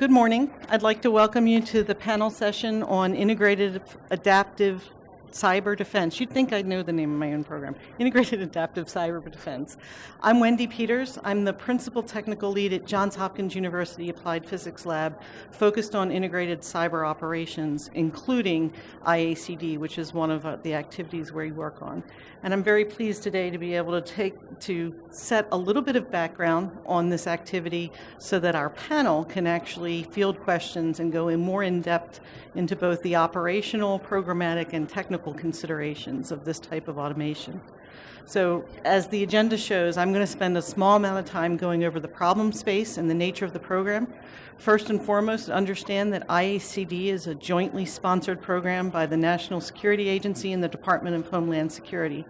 Good morning. I'd like to welcome you to the panel session on integrated adaptive cyber defense. You'd think I'd know the name of my own program, Integrated Adaptive Cyber Defense. I'm Wende Peters. I'm the Principal Technical Lead at Johns Hopkins University Applied Physics Lab, focused on integrated cyber operations, including IACD, which is one of the activities we work on. And I'm very pleased today to be able to set a little bit of background on this activity so that our panel can actually field questions and go in more in depth into both the operational, programmatic, and technical considerations of this type of automation. So as the agenda shows, I'm going to spend a small amount of time going over the problem space and the nature of the program. First and foremost, understand that IACD is a jointly sponsored program by the National Security Agency and the Department of Homeland Security.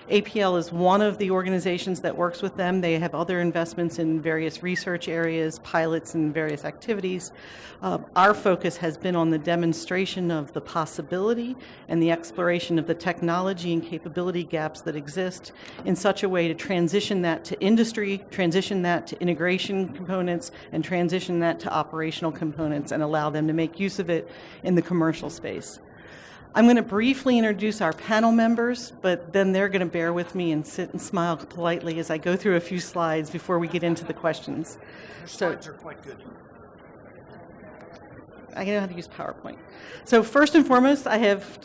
APL is one of the organizations that works with them. They have other investments in various research areas, pilots, and various activities. Our focus has been on the demonstration of the possibility and the exploration of the technology and capability gaps that exist in such a way to transition that to industry, transition that to integration components, and transition that to operational components and allow them to make use of it in the commercial space. I'm going to briefly introduce our panel members, but then they're going to bear with me and sit and smile politely as I go through a few slides before we get into the questions. Your slides are quite good. I know how to use PowerPoint. So first and foremost, I have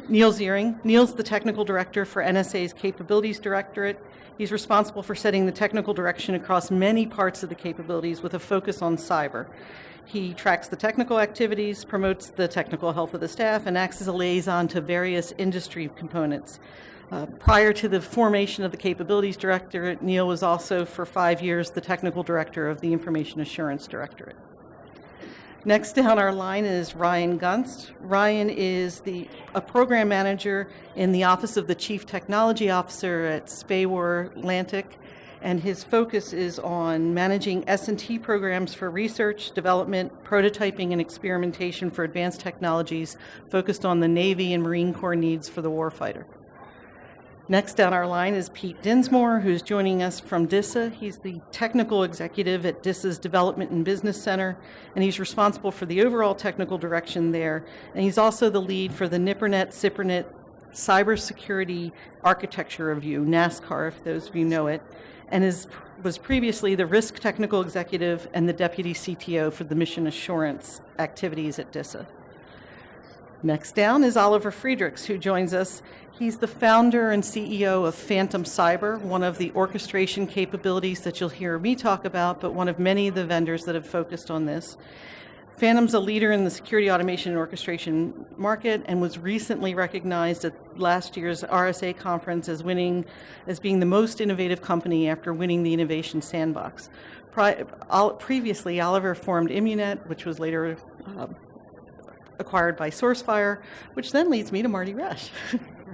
Neil Zering. Neil's the technical director for NSA's Capabilities Directorate. He's responsible for setting the technical direction across many parts of the capabilities with a focus on cyber. He tracks the technical activities, promotes the technical health of the staff, and acts as a liaison to various industry components. Prior to the formation of the Capabilities Directorate, Neil was also for 5 years the technical director of the Information Assurance Directorate. Next down our line is Ryan Gunst. Ryan is a program manager in the Office of the Chief Technology Officer at SPAWAR Atlantic, and his focus is on managing S&T programs for research, development, prototyping, and experimentation for advanced technologies focused on the Navy and Marine Corps needs for the warfighter. Next down our line is Pete Dinsmore, who's joining us from DISA. He's the technical executive at DISA's Development and Business Center, and he's responsible for the overall technical direction there. And he's also the lead for the NIPRNet, CIPRNet Cybersecurity Architecture Review, NASCAR, if those of you know it, and was previously the risk technical executive and the deputy CTO for the mission assurance activities at DISA. Next down is Oliver Friedrichs, who joins us. He's the founder and CEO of Phantom Cyber, one of the orchestration capabilities that you'll hear me talk about, but one of many of the vendors that have focused on this. Phantom's a leader in the security automation and orchestration market and was recently recognized at last year's RSA conference as being the most innovative company after winning the Innovation Sandbox. Previously, Oliver formed Immunet, which was later acquired by SourceFire, which then leads me to Marty Rush.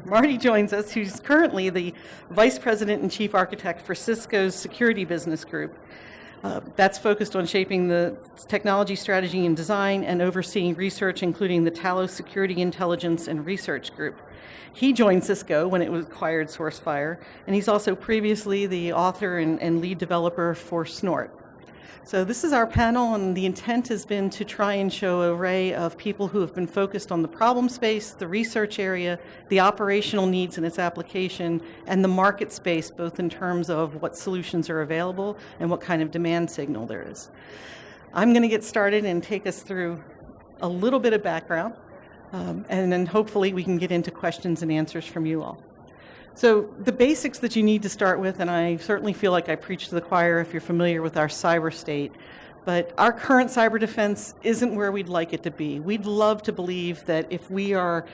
Marty joins us, who's currently the Vice President and Chief Architect for Cisco's Security Business Group. That's focused on shaping the technology strategy and design and overseeing research, including the Talos Security Intelligence and Research Group. He joined Cisco when it was acquired SourceFire, and he's also previously the author and lead developer for Snort. So this is our panel, and the intent has been to try and show an array of people who have been focused on the problem space, the research area, the operational needs in its application, and the market space, both in terms of what solutions are available and what kind of demand signal there is. I'm going to get started and take us through a little bit of background, and then hopefully we can get into questions and answers from you all. So the basics that you need to start with, and I certainly feel like I preach to the choir if you're familiar with our cyber state, but our current cyber defense isn't where we'd like it to be. We'd love to believe that if we are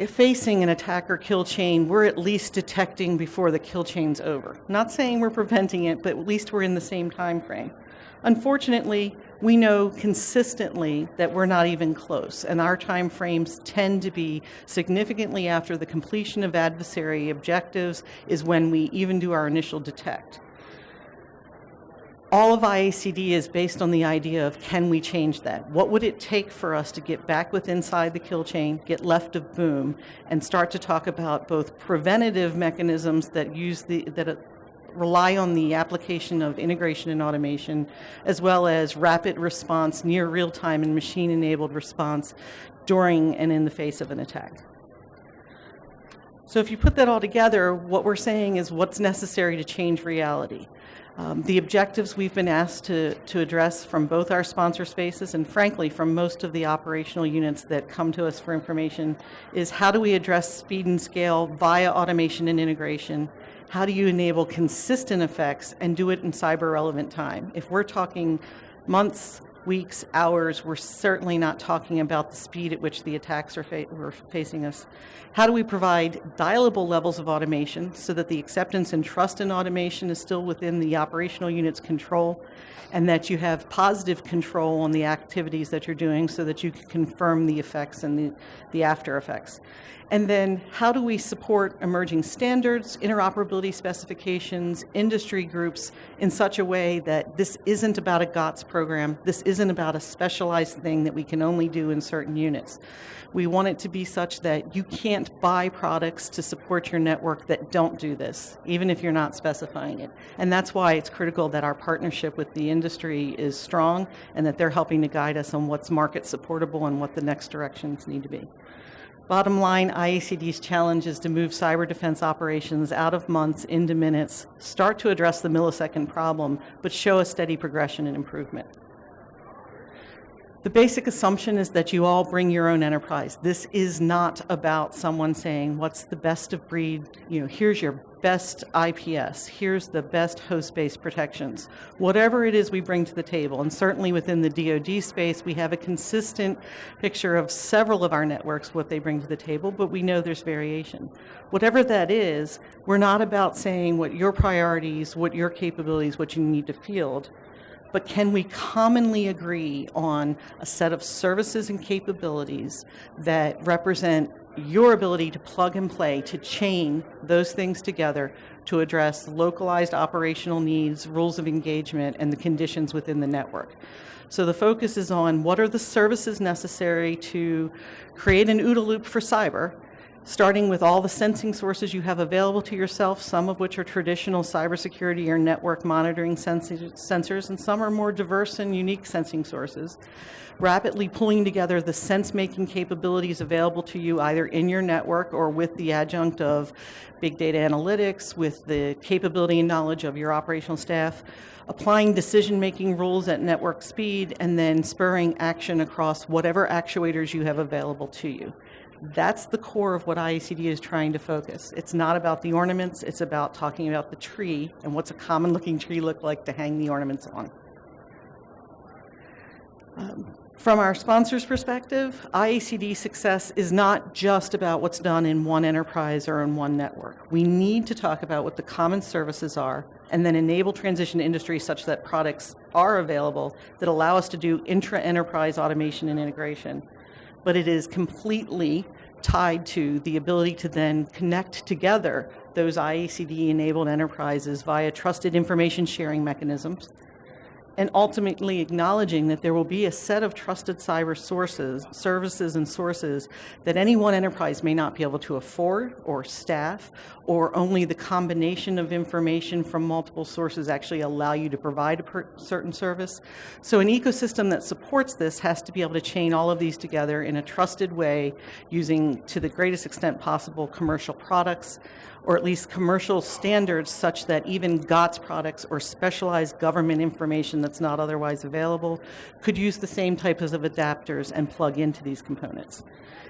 facing an attack or kill chain, we're at least detecting before the kill chain's over. Not saying we're preventing it, but at least we're in the same time frame. Unfortunately, we know consistently that we're not even close, and our time frames tend to be significantly after the completion of adversary objectives is when we even do our initial detect. All of IACD is based on the idea of, can we change that? What would it take for us to get back inside the kill chain, get left of boom, and start to talk about both preventative mechanisms that rely on the application of integration and automation, as well as rapid response, near real-time and machine-enabled response during and in the face of an attack. So if you put that all together, what we're saying is what's necessary to change reality. The objectives we've been asked to address from both our sponsor spaces and frankly from most of the operational units that come to us for information is how do we address speed and scale via automation and integration? How do you enable consistent effects and do it in cyber relevant time? If we're talking months, weeks, hours, we're certainly not talking about the speed at which the attacks are facing us. How do we provide dialable levels of automation so that the acceptance and trust in automation is still within the operational unit's control and that you have positive control on the activities that you're doing so that you can confirm the effects and the after effects? And then how do we support emerging standards, interoperability specifications, industry groups in such a way that this isn't about a GOTS program, this isn't about a specialized thing that we can only do in certain units. We want it to be such that you can't buy products to support your network that don't do this, even if you're not specifying it. And that's why it's critical that our partnership with the industry is strong and that they're helping to guide us on what's market supportable and what the next directions need to be. Bottom line, IACD's challenge is to move cyber defense operations out of months into minutes, start to address the millisecond problem, but show a steady progression and improvement. The basic assumption is that you all bring your own enterprise. This is not about someone saying, what's the best of breed? Here's your best IPS. Here's the best host-based protections. Whatever it is we bring to the table, and certainly within the DoD space, we have a consistent picture of several of our networks, what they bring to the table, but we know there's variation. Whatever that is, we're not about saying what your priorities, what your capabilities, what you need to field, but can we commonly agree on a set of services and capabilities that represent your ability to plug and play, to chain those things together to address localized operational needs, rules of engagement, and the conditions within the network. So the focus is on what are the services necessary to create an OODA loop for cyber, starting with all the sensing sources you have available to yourself, some of which are traditional cybersecurity or network monitoring sensors, and some are more diverse and unique sensing sources. Rapidly pulling together the sense-making capabilities available to you either in your network or with the adjunct of big data analytics, with the capability and knowledge of your operational staff, applying decision-making rules at network speed, and then spurring action across whatever actuators you have available to you. That's the core of what IACD is trying to focus. It's not about the ornaments, it's about talking about the tree and what's a common looking tree look like to hang the ornaments on. From our sponsors' perspective, IACD success is not just about what's done in one enterprise or in one network. We need to talk about what the common services are and then enable transition to industry such that products are available that allow us to do intra-enterprise automation and integration. But it is completely tied to the ability to then connect together those IACD-enabled enterprises via trusted information sharing mechanisms, and ultimately acknowledging that there will be a set of trusted cyber sources, services and sources that any one enterprise may not be able to afford or staff, or only the combination of information from multiple sources actually allow you to provide a certain service. So an ecosystem that supports this has to be able to chain all of these together in a trusted way using, to the greatest extent possible, commercial products, or at least commercial standards such that even GOTS products or specialized government information that's not otherwise available could use the same types of adapters and plug into these components.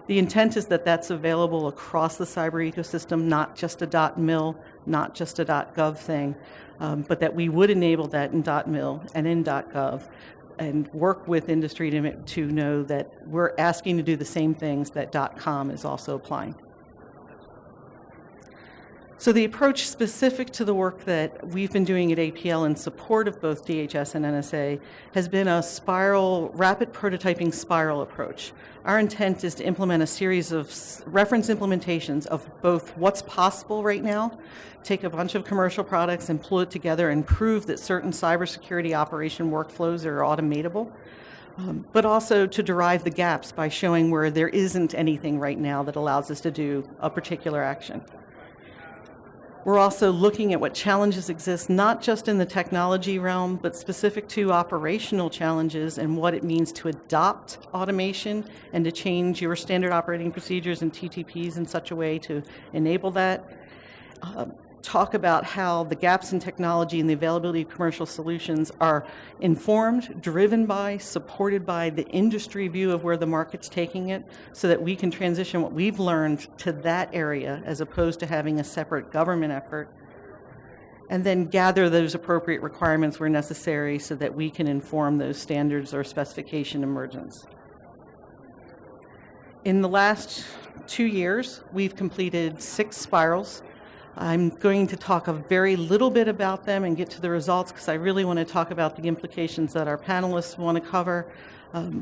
The intent is that that's available across the cyber ecosystem, not just a .mil, not just a .gov thing, but that we would enable that in .mil and in .gov and work with industry to know that we're asking to do the same things that .com is also applying. So the approach specific to the work that we've been doing at APL in support of both DHS and NSA has been a rapid prototyping spiral approach. Our intent is to implement a series of reference implementations of both what's possible right now, take a bunch of commercial products and pull it together and prove that certain cybersecurity operation workflows are automatable, but also to derive the gaps by showing where there isn't anything right now that allows us to do a particular action. We're also looking at what challenges exist, not just in the technology realm, but specific to operational challenges and what it means to adopt automation and to change your standard operating procedures and TTPs in such a way to enable that. Talk about how the gaps in technology and the availability of commercial solutions are informed, driven by, supported by the industry view of where the market's taking it, so that we can transition what we've learned to that area as opposed to having a separate government effort, and then gather those appropriate requirements where necessary so that we can inform those standards or specification emergence. In the last 2 years, we've completed 6 spirals. I'm going to talk a very little bit about them and get to the results because I really want to talk about the implications that our panelists want to cover.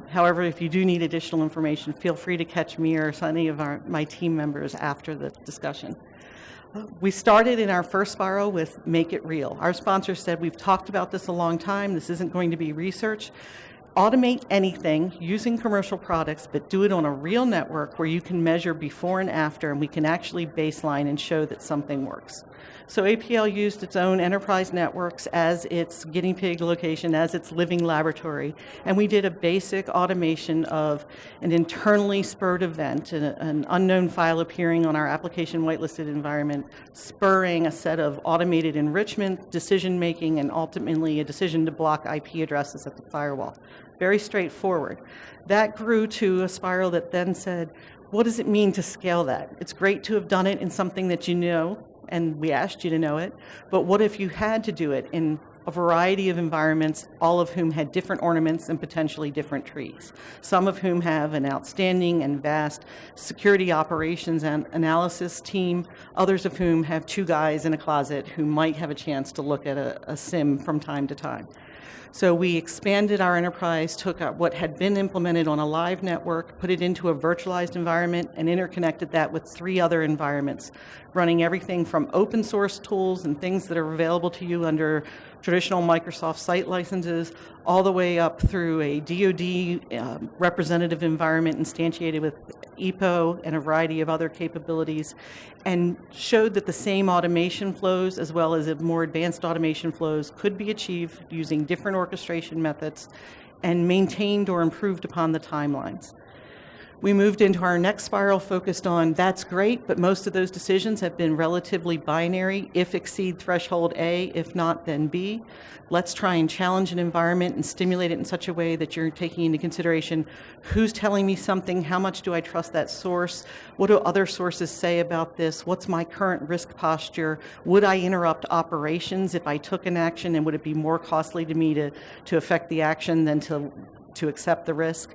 However, if you do need additional information, feel free to catch me or any of my team members after the discussion. We started in our first spiral with Make It Real. Our sponsor said, we've talked about this a long time. This isn't going to be research. Automate anything using commercial products, but do it on a real network where you can measure before and after, and we can actually baseline and show that something works. So APL used its own enterprise networks as its guinea pig location, as its living laboratory, and we did a basic automation of an internally spurred event, an unknown file appearing on our application whitelisted environment, spurring a set of automated enrichment, decision-making, and ultimately a decision to block IP addresses at the firewall. Very straightforward. That grew to a spiral that then said, what does it mean to scale that? It's great to have done it in something that you know, and we asked you to know it, but what if you had to do it in a variety of environments, all of whom had different ornaments and potentially different trees, some of whom have an outstanding and vast security operations and analysis team, others of whom have 2 guys in a closet who might have a chance to look at a SIM from time to time. So we expanded our enterprise, took what had been implemented on a live network, put it into a virtualized environment, and interconnected that with 3 other environments, running everything from open source tools and things that are available to you under traditional Microsoft site licenses, all the way up through a DoD representative environment instantiated with EPO and a variety of other capabilities, and showed that the same automation flows as well as more advanced automation flows could be achieved using different orchestration methods and maintained or improved upon the timelines. We moved into our next spiral focused on that's great, but most of those decisions have been relatively binary. If exceed threshold A, if not, then B. Let's try and challenge an environment and stimulate it in such a way that you're taking into consideration who's telling me something, how much do I trust that source, what do other sources say about this, what's my current risk posture, would I interrupt operations if I took an action, and would it be more costly to me to affect the action than to accept the risk?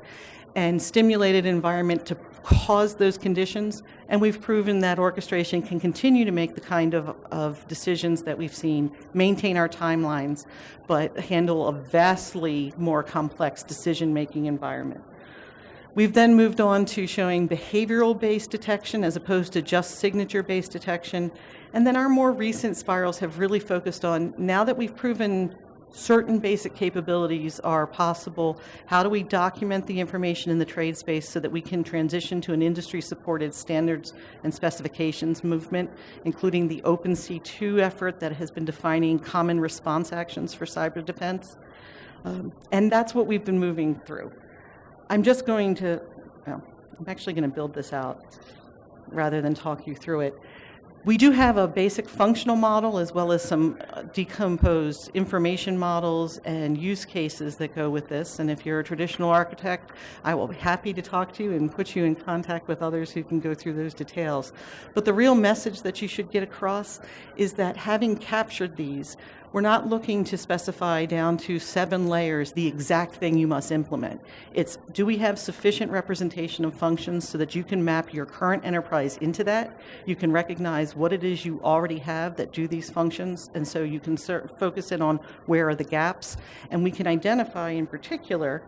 And stimulated environment to cause those conditions, and we've proven that orchestration can continue to make the kind of decisions that we've seen, maintain our timelines, but handle a vastly more complex decision-making environment. We've then moved on to showing behavioral-based detection as opposed to just signature-based detection, and then our more recent spirals have really focused on, now that we've proven certain basic capabilities are possible, how do we document the information in the trade space so that we can transition to an industry-supported standards and specifications movement, including the Open C2 effort that has been defining common response actions for cyber defense. And that's what we've been moving through. I'm just going to, I'm actually going to build this out rather than talk you through it. We do have a basic functional model as well as some decomposed information models and use cases that go with this. And if you're a traditional architect, I will be happy to talk to you and put you in contact with others who can go through those details. But the real message that you should get across is that having captured these, we're not looking to specify down to 7 layers the exact thing you must implement. It's, do we have sufficient representation of functions so that you can map your current enterprise into that? You can recognize what it is you already have that do these functions, and so you can focus in on where are the gaps, and we can identify in particular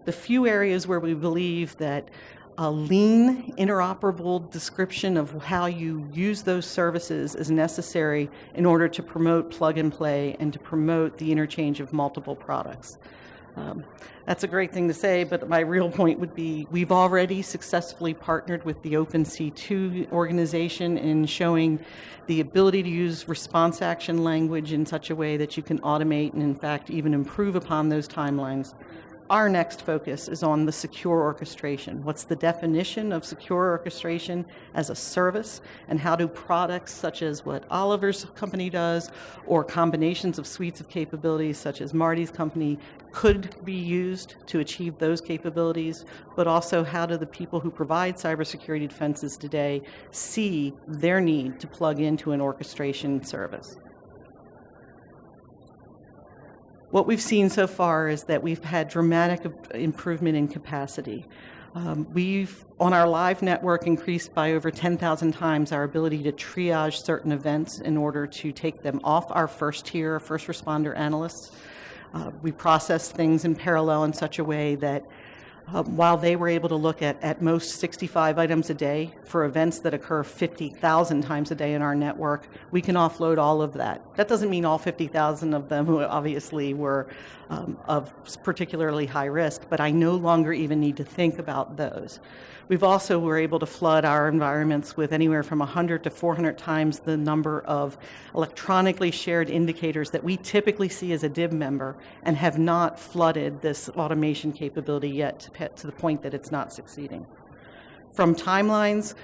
the few areas where we believe that a lean, interoperable description of how you use those services is necessary in order to promote plug and play and to promote the interchange of multiple products. That's a great thing to say, but my real point would be we've already successfully partnered with the Open C2 organization in showing the ability to use response action language in such a way that you can automate and, in fact, even improve upon those timelines. Our next focus is on the secure orchestration. What's the definition of secure orchestration as a service, and how do products such as what Oliver's company does, or combinations of suites of capabilities such as Marty's company could be used to achieve those capabilities, but also how do the people who provide cybersecurity defenses today see their need to plug into an orchestration service? What we've seen so far is that we've had dramatic improvement in capacity. We've, on our live network, increased by over 10,000 times our ability to triage certain events in order to take them off our first tier, first responder analysts. We process things in parallel in such a way that while they were able to look at most 65 items a day for events that occur 50,000 times a day in our network, we can offload all of that. That doesn't mean all 50,000 of them who obviously were of particularly high risk, but I no longer even need to think about those. We've also were able to flood our environments with anywhere from 100 to 400 times the number of electronically shared indicators that we typically see as a DIB member, and have not flooded this automation capability yet to the point that it's not succeeding. From timelines,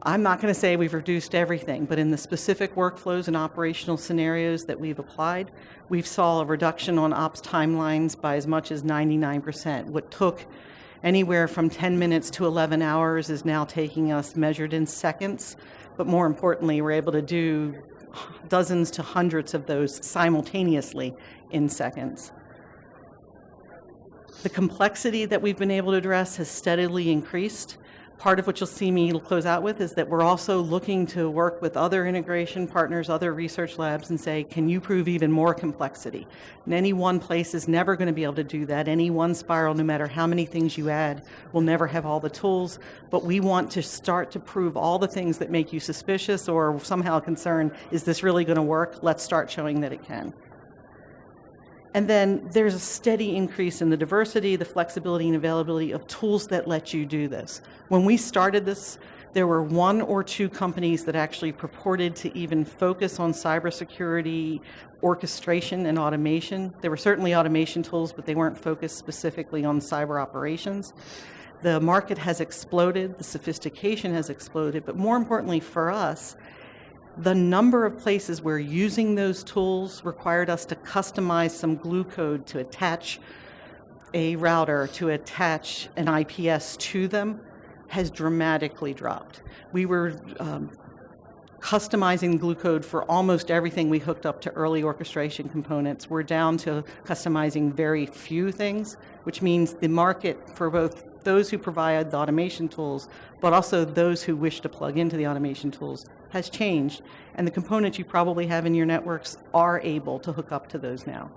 I'm not going to say we've reduced everything, but in the specific workflows and operational scenarios that we've applied, we've saw a reduction on ops timelines by as much as 99%. What took anywhere from 10 minutes to 11 hours is now taking us measured in seconds, but more importantly, we're able to do dozens to hundreds of those simultaneously in seconds. The complexity that we've been able to address has steadily increased. Part of what you'll see me close out with is that we're also looking to work with other integration partners, other research labs, and say, can you prove even more complexity? And any one place is never going to be able to do that. Any one spiral, no matter how many things you add, will never have all the tools. But we want to start to prove all the things that make you suspicious or somehow concerned, is this really going to work? Let's start showing that it can. And then there's a steady increase in the diversity, the flexibility, and availability of tools that let you do this. When we started this, there were 1 or 2 companies that actually purported to even focus on cybersecurity orchestration and automation. There were certainly automation tools, but they weren't focused specifically on cyber operations. The market has exploded, the sophistication has exploded, but more importantly for us, the number of places where using those tools required us to customize some glue code to attach a router, to attach an IPS to them, has dramatically dropped. We were customizing glue code for almost everything we hooked up to early orchestration components. We're down to customizing very few things, which means the market for both those who provide the automation tools, but also those who wish to plug into the automation tools, has changed, and the components you probably have in your networks are able to hook up to those now.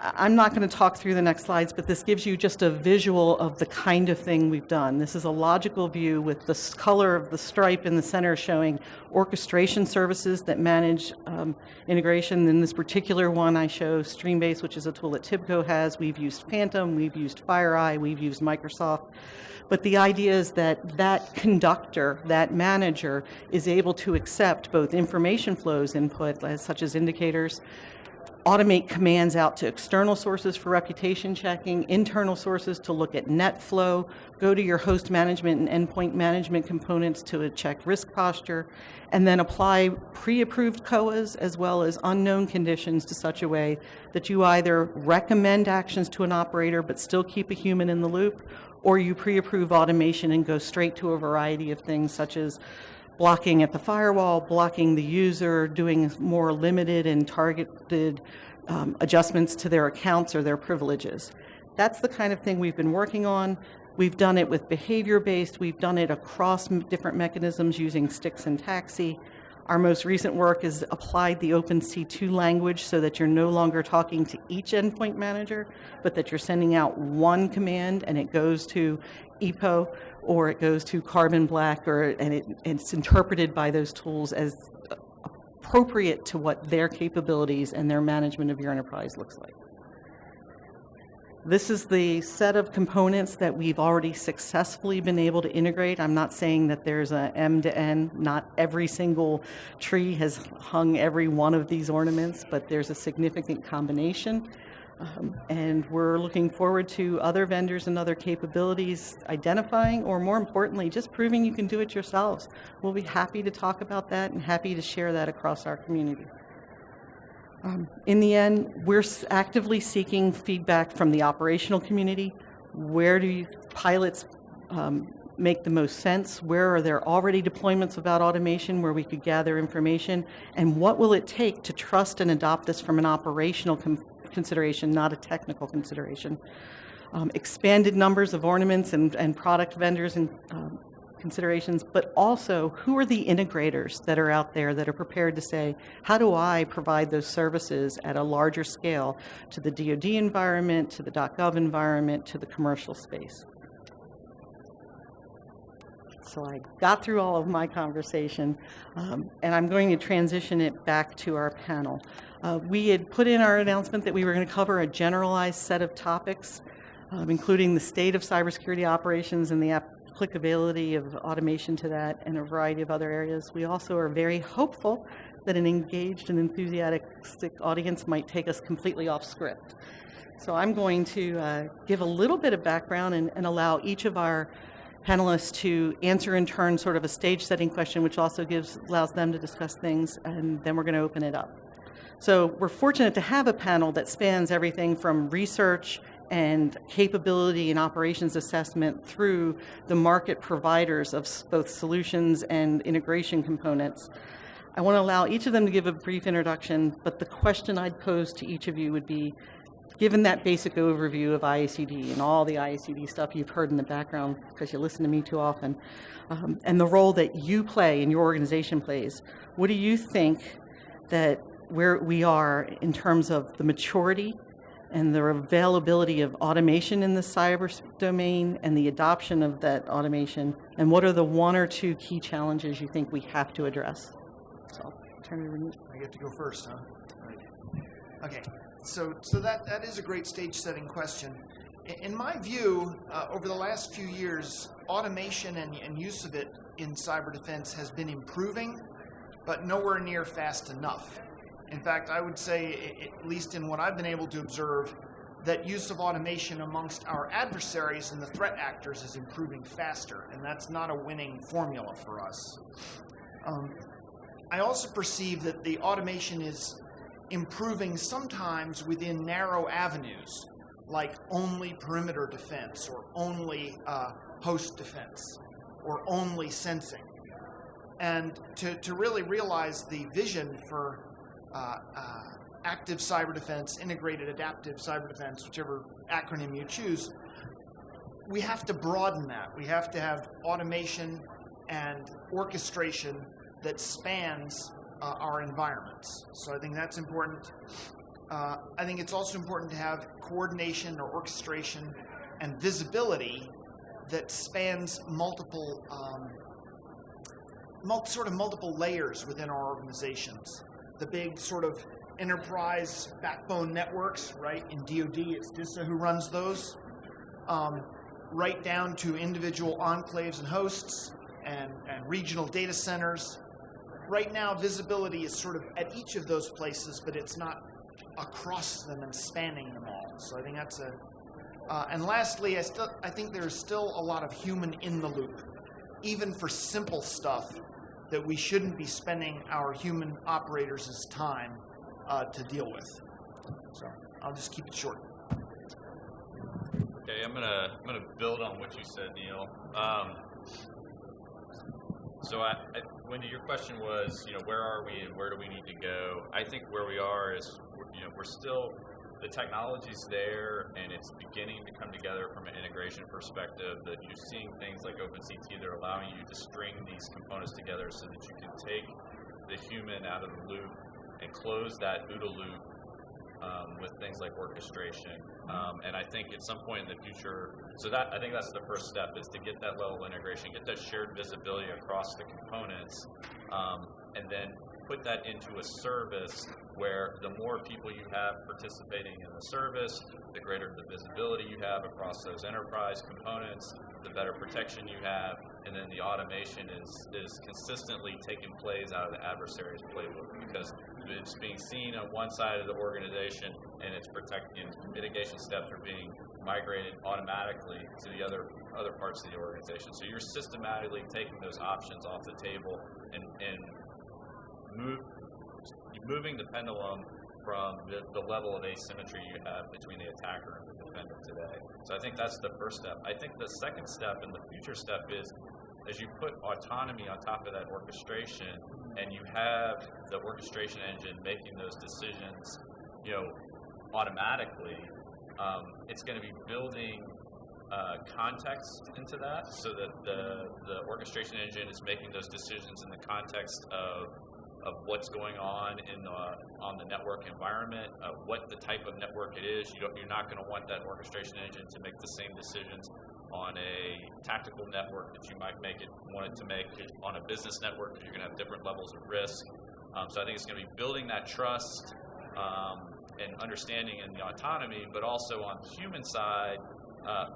I'm not going to talk through the next slides, but this gives you just a visual of the kind of thing we've done. This is a logical view with the color of the stripe in the center showing orchestration services that manage integration. In this particular one, I show Streambase, which is a tool that TIBCO has. We've used Phantom, we've used FireEye, we've used Microsoft. But the idea is that that conductor, that manager, is able to accept both information flows input, such as indicators, automate commands out to external sources for reputation checking, internal sources to look at net flow, go to your host management and endpoint management components to check risk posture, and then apply pre-approved COAs as well as unknown conditions to such a way that you either recommend actions to an operator but still keep a human in the loop, or you pre-approve automation and go straight to a variety of things such as blocking at the firewall, blocking the user, doing more limited and targeted adjustments to their accounts or their privileges. That's the kind of thing we've been working on. We've done it with behavior-based. We've done it across different mechanisms using Stix and Taxi. Our most recent work is applied the Open C2 language so that you're no longer talking to each endpoint manager, but that you're sending out one command and it goes to EPO or it goes to Carbon Black, and it's interpreted by those tools as appropriate to what their capabilities and their management of your enterprise looks like. This is the set of components that we've already successfully been able to integrate. I'm not saying that there's a M to N. Not every single tree has hung every one of these ornaments, but there's a significant combination. And we're looking forward to other vendors and other capabilities identifying, or more importantly, just proving you can do it yourselves. We'll be happy to talk about that and happy to share that across our community. In the end, we're actively seeking feedback from the operational community. Where do pilots make the most sense? Where are there already deployments about automation where we could gather information? And what will it take to trust and adopt this from an operational consideration, not a technical consideration? Expanded numbers of ornaments and product vendors and considerations, but also who are the integrators that are out there that are prepared to say, how do I provide those services at a larger scale to the DoD environment, to the .gov environment, to the commercial space? So I got through all of my conversation, and I'm going to transition it back to our panel. We had put in our announcement that we were going to cover a generalized set of topics, including the state of cybersecurity operations and the applicability of automation to that, and a variety of other areas. We also are very hopeful that an engaged and enthusiastic audience might take us completely off script. So I'm going to give a little bit of background and allow each of our panelists to answer in turn sort of a stage setting question, which also allows them to discuss things, and then we're going to open it up. So we're fortunate to have a panel that spans everything from research and capability and operations assessment through the market providers of both solutions and integration components. I want to allow each of them to give a brief introduction, but the question I'd pose to each of you would be, given that basic overview of IACD and all the IACD stuff you've heard in the background because you listen to me too often, and the role that you play and your organization plays, what do you think that where we are in terms of the maturity and the availability of automation in the cyber domain and the adoption of that automation, and what are the one or two key challenges you think we have to address? So I'll turn it over to you. I get to go first, huh? Right. Okay, so that is a great stage-setting question. In my view, over the last few years, automation and use of it in cyber defense has been improving, but nowhere near fast enough. In fact, I would say, at least in what I've been able to observe, that use of automation amongst our adversaries and the threat actors is improving faster, and that's not a winning formula for us. I also perceive that the automation is improving sometimes within narrow avenues, like only perimeter defense, or only host defense, or only sensing. And to really realize the vision for active cyber defense, integrated adaptive cyber defense, whichever acronym you choose, we have to broaden that. We have to have automation and orchestration that spans our environments. So I think that's important. I think it's also important to have coordination or orchestration and visibility that spans multiple layers within our organizations. The big sort of enterprise backbone networks, right? In DoD, it's DISA who runs those, right down to individual enclaves and hosts and regional data centers. Right now, visibility is sort of at each of those places, but it's not across them and spanning them all. So I think that's and lastly, I think there's still a lot of human in the loop, even for simple stuff that we shouldn't be spending our human operators' time to deal with. So I'll just keep it short. Okay, I'm gonna build on what you said, Neil. So Wendy, your question was, where are we and where do we need to go? I think where we are is, we're still, the technology's there and it's beginning to come together from an integration perspective, that you're seeing things like OpenCT that are allowing you to string these components together so that you can take the human out of the loop and close that OODA loop with things like orchestration. And I think at some point in the future, I think that's the first step, is to get that level of integration, get that shared visibility across the components, and then put that into a service where the more people you have participating in the service, the greater the visibility you have across those enterprise components, the better protection you have, and then the automation is consistently taking plays out of the adversary's playbook because it's being seen on one side of the organization and its mitigation steps are being migrated automatically to the other parts of the organization. So you're systematically taking those options off the table and moving the pendulum from the level of asymmetry you have between the attacker and the defender today. So I think that's the first step. I think the second step and the future step is as you put autonomy on top of that orchestration and you have the orchestration engine making those decisions, automatically, it's going to be building context into that so that the orchestration engine is making those decisions in the context of what's going on on the network environment, what the type of network it is. You're not going to want that orchestration engine to make the same decisions on a tactical network that you might want it to make on a business network because you're going to have different levels of risk. So I think it's going to be building that trust and understanding and the autonomy, but also on the human side,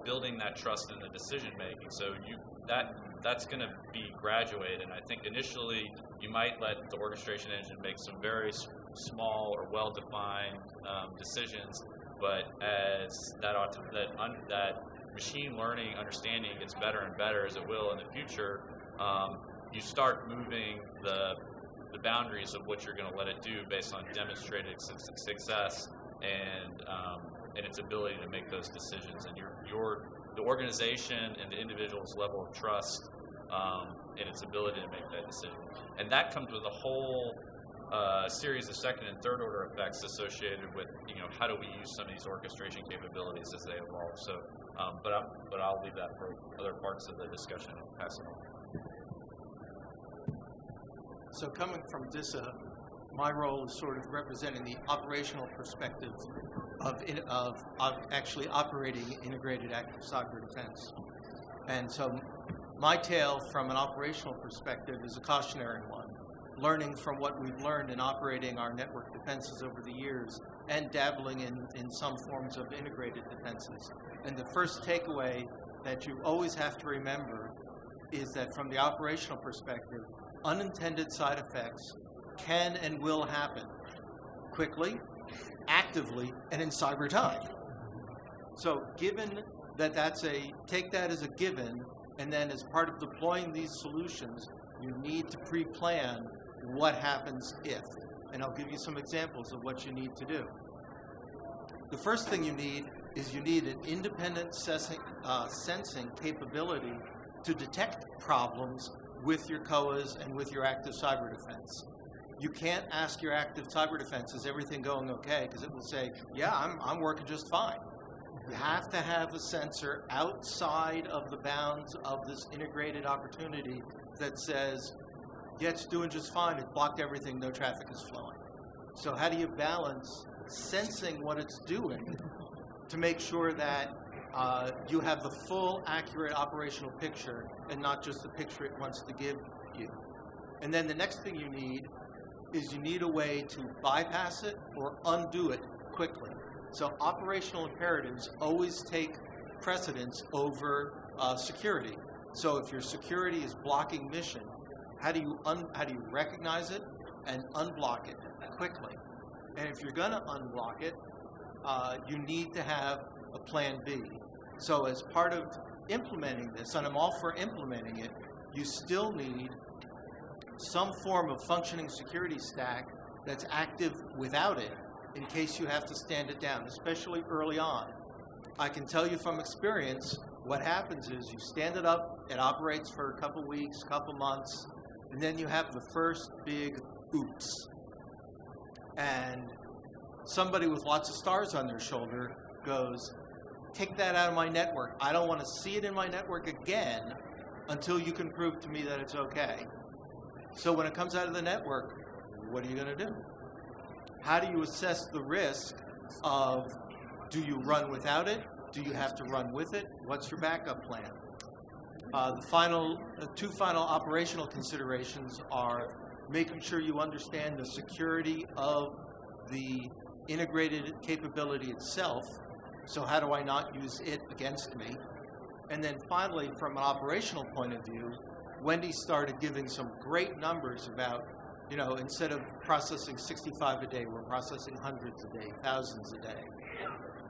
building that trust in the decision making. So that's going to be graduated. And I think initially you might let the orchestration engine make some very small or well-defined decisions, but as that machine learning understanding gets better and better, as it will in the future, you start moving the boundaries of what you're going to let it do based on demonstrated success and its ability to make those decisions, and the organization and the individual's level of trust and its ability to make that decision. And that comes with a whole series of second and third order effects associated with how do we use some of these orchestration capabilities as they evolve. So, but I'll leave that for other parts of the discussion and pass it on. So coming from DISA, my role is sort of representing the operational perspective of actually operating integrated active cyber defense. And so my tale from an operational perspective is a cautionary one, learning from what we've learned in operating our network defenses over the years and dabbling in some forms of integrated defenses. And the first takeaway that you always have to remember is that from the operational perspective, unintended side effects can and will happen quickly, actively, and in cyber time. So given that take that as a given, and then as part of deploying these solutions, you need to pre-plan what happens if. And I'll give you some examples of what you need to do. The first thing you need an independent sensing capability to detect problems with your COAs and with your active cyber defense. You can't ask your active cyber defense, is everything going okay? Because it will say, yeah, I'm working just fine. You have to have a sensor outside of the bounds of this integrated opportunity that says, yeah, it's doing just fine. It blocked everything. No traffic is flowing. So how do you balance sensing what it's doing to make sure that you have the full, accurate operational picture and not just the picture it wants to give you? And then the next thing you need a way to bypass it or undo it quickly. So operational imperatives always take precedence over security. So if your security is blocking mission, how do you recognize it and unblock it quickly? And if you're going to unblock it, you need to have a plan B. So as part of implementing this, and I'm all for implementing it, you still need some form of functioning security stack that's active without it in case you have to stand it down, especially early on. I can tell you from experience, what happens is you stand it up, it operates for a couple weeks, couple months, and then you have the first big oops. And somebody with lots of stars on their shoulder goes, take that out of my network. I don't want to see it in my network again until you can prove to me that it's okay. So when it comes out of the network, what are you going to do? How do you assess the risk of, do you run without it? Do you have to run with it? What's your backup plan? The two final operational considerations are making sure you understand the security of the integrated capability itself. So how do I not use it against me? And then finally, from an operational point of view, Wendy started giving some great numbers about, you know, instead of processing 65 a day, we're processing hundreds a day, thousands a day.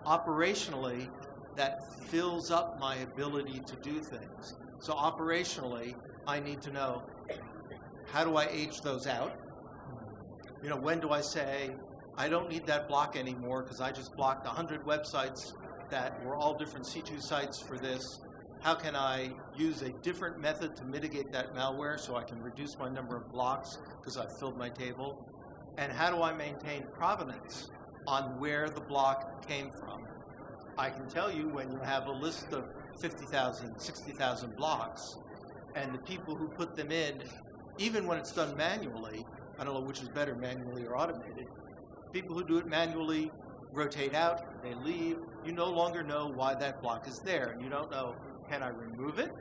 Operationally, that fills up my ability to do things. So operationally, I need to know, how do I age those out? You know, when do I say, I don't need that block anymore because I just blocked 100 websites that were all different C2 sites for this. How can I use a different method to mitigate that malware so I can reduce my number of blocks because I've filled my table? And how do I maintain provenance on where the block came from? I can tell you when you have a list of 50,000, 60,000 blocks, and the people who put them in, even when it's done manually, I don't know which is better, manually or automated, people who do it manually rotate out, they leave, you no longer know why that block is there. You don't know, can I remove it?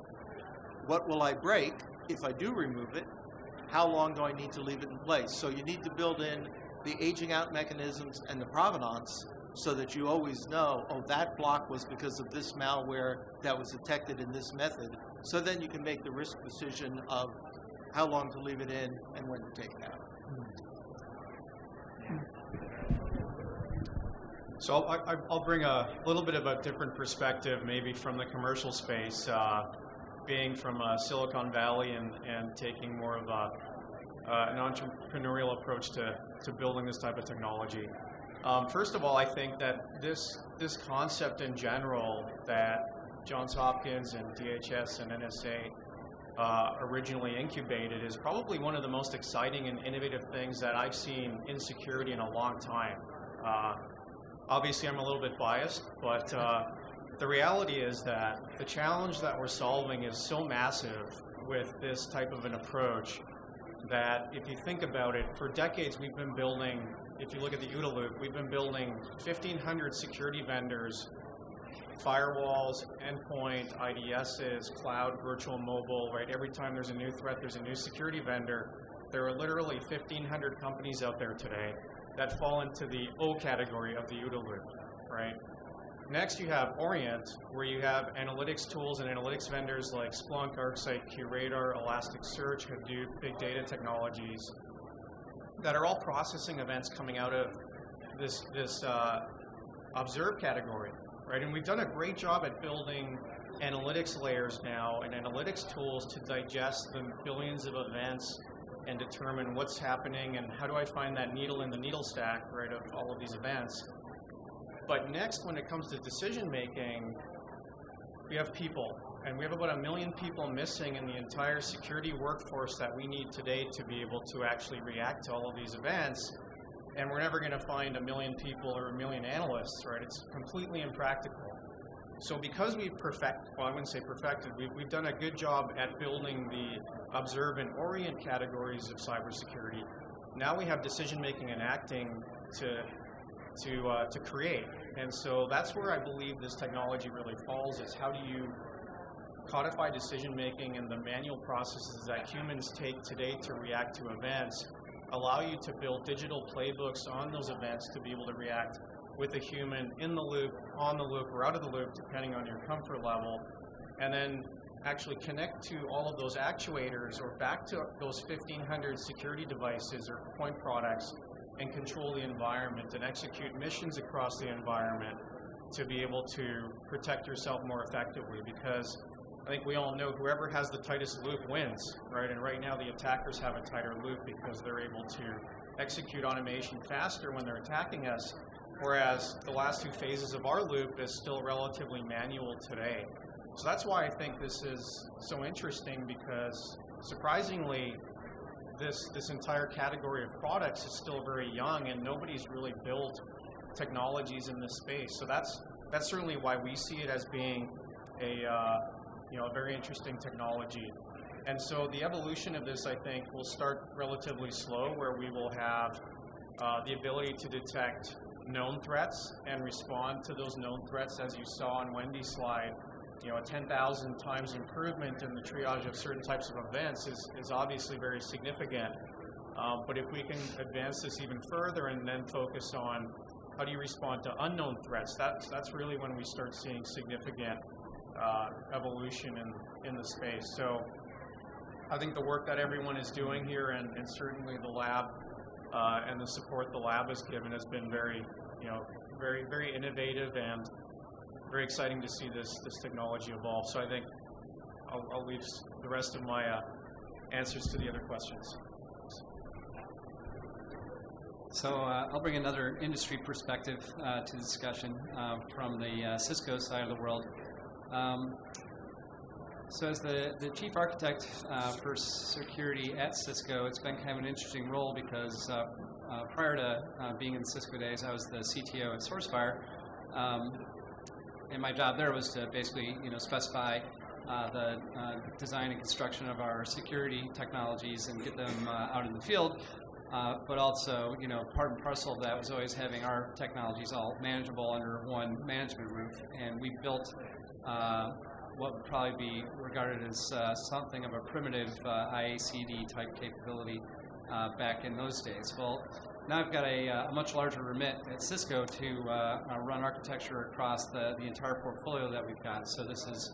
What will I break if I do remove it? How long do I need to leave it in place? So you need to build in the aging out mechanisms and the provenance so that you always know, oh, that block was because of this malware that was detected in this method. So then you can make the risk decision of how long to leave it in and when to take it out. So I'll bring a little bit of a different perspective, maybe from the commercial space, being from Silicon Valley and taking more of an entrepreneurial approach to building this type of technology. First of all, I think that this concept in general that Johns Hopkins and DHS and NSA originally incubated is probably one of the most exciting and innovative things that I've seen in security in a long time. Obviously, I'm a little bit biased, but the reality is that the challenge that we're solving is so massive with this type of an approach that if you think about it, for decades we've been building, if you look at the OODA loop, we've been building 1,500 security vendors, firewalls, endpoint, IDSs, cloud, virtual mobile, right? Every time there's a new threat, there's a new security vendor. There are literally 1,500 companies out there today that fall into the O category of the OODA loop, right? Next, you have Orient, where you have analytics tools and analytics vendors like Splunk, ArcSight, QRadar, Elasticsearch, Hadoop, big data technologies that are all processing events coming out of this observe category, right? And we've done a great job at building analytics layers now and analytics tools to digest the billions of events and determine what's happening and how do I find that needle in the needle stack, right, of all of these events. But next, when it comes to decision making, we have people, and we have about 1 million people missing in the entire security workforce that we need today to be able to actually react to all of these events. And we're never going to find 1 million people or 1 million analysts, right? It's completely impractical. So because we've well, I wouldn't say perfected, we've done a good job at building the observe and orient categories of cybersecurity. Now we have decision making and acting to create. And so that's where I believe this technology really falls, is how do you codify decision making and the manual processes that humans take today to react to events, allow you to build digital playbooks on those events to be able to react with a human in the loop, on the loop, or out of the loop, depending on your comfort level, and then actually connect to all of those actuators or back to those 1,500 security devices or point products and control the environment and execute missions across the environment to be able to protect yourself more effectively. Because I think we all know whoever has the tightest loop wins, right? And right now the attackers have a tighter loop because they're able to execute automation faster when they're attacking us, whereas the last two phases of our loop is still relatively manual today. So that's why I think this is so interesting, because surprisingly, this entire category of products is still very young and nobody's really built technologies in this space. So that's certainly why we see it as being a very interesting technology. And so the evolution of this, I think, will start relatively slow, where we will have the ability to detect known threats and respond to those known threats. As you saw on Wendy's slide, a 10,000 times improvement in the triage of certain types of events is obviously very significant. But if we can advance this even further and then focus on how do you respond to unknown threats, that's really when we start seeing significant evolution in the space. So I think the work that everyone is doing here, and certainly the lab and the support the lab has given, has been very, very, very innovative and very exciting to see this technology evolve. So I think I'll leave the rest of my answers to the other questions. So I'll bring another industry perspective to the discussion from the Cisco side of the world. So as the chief architect for security at Cisco, it's been kind of an interesting role because prior to being in Cisco days, I was the CTO at SourceFire, and my job there was to basically specify the design and construction of our security technologies and get them out in the field. But also, part and parcel of that was always having our technologies all manageable under one management roof. And we built what would probably be regarded as something of a primitive IACD type capability back in those days. Well, now I've got a much larger remit at Cisco to run architecture across the entire portfolio that we've got. So this is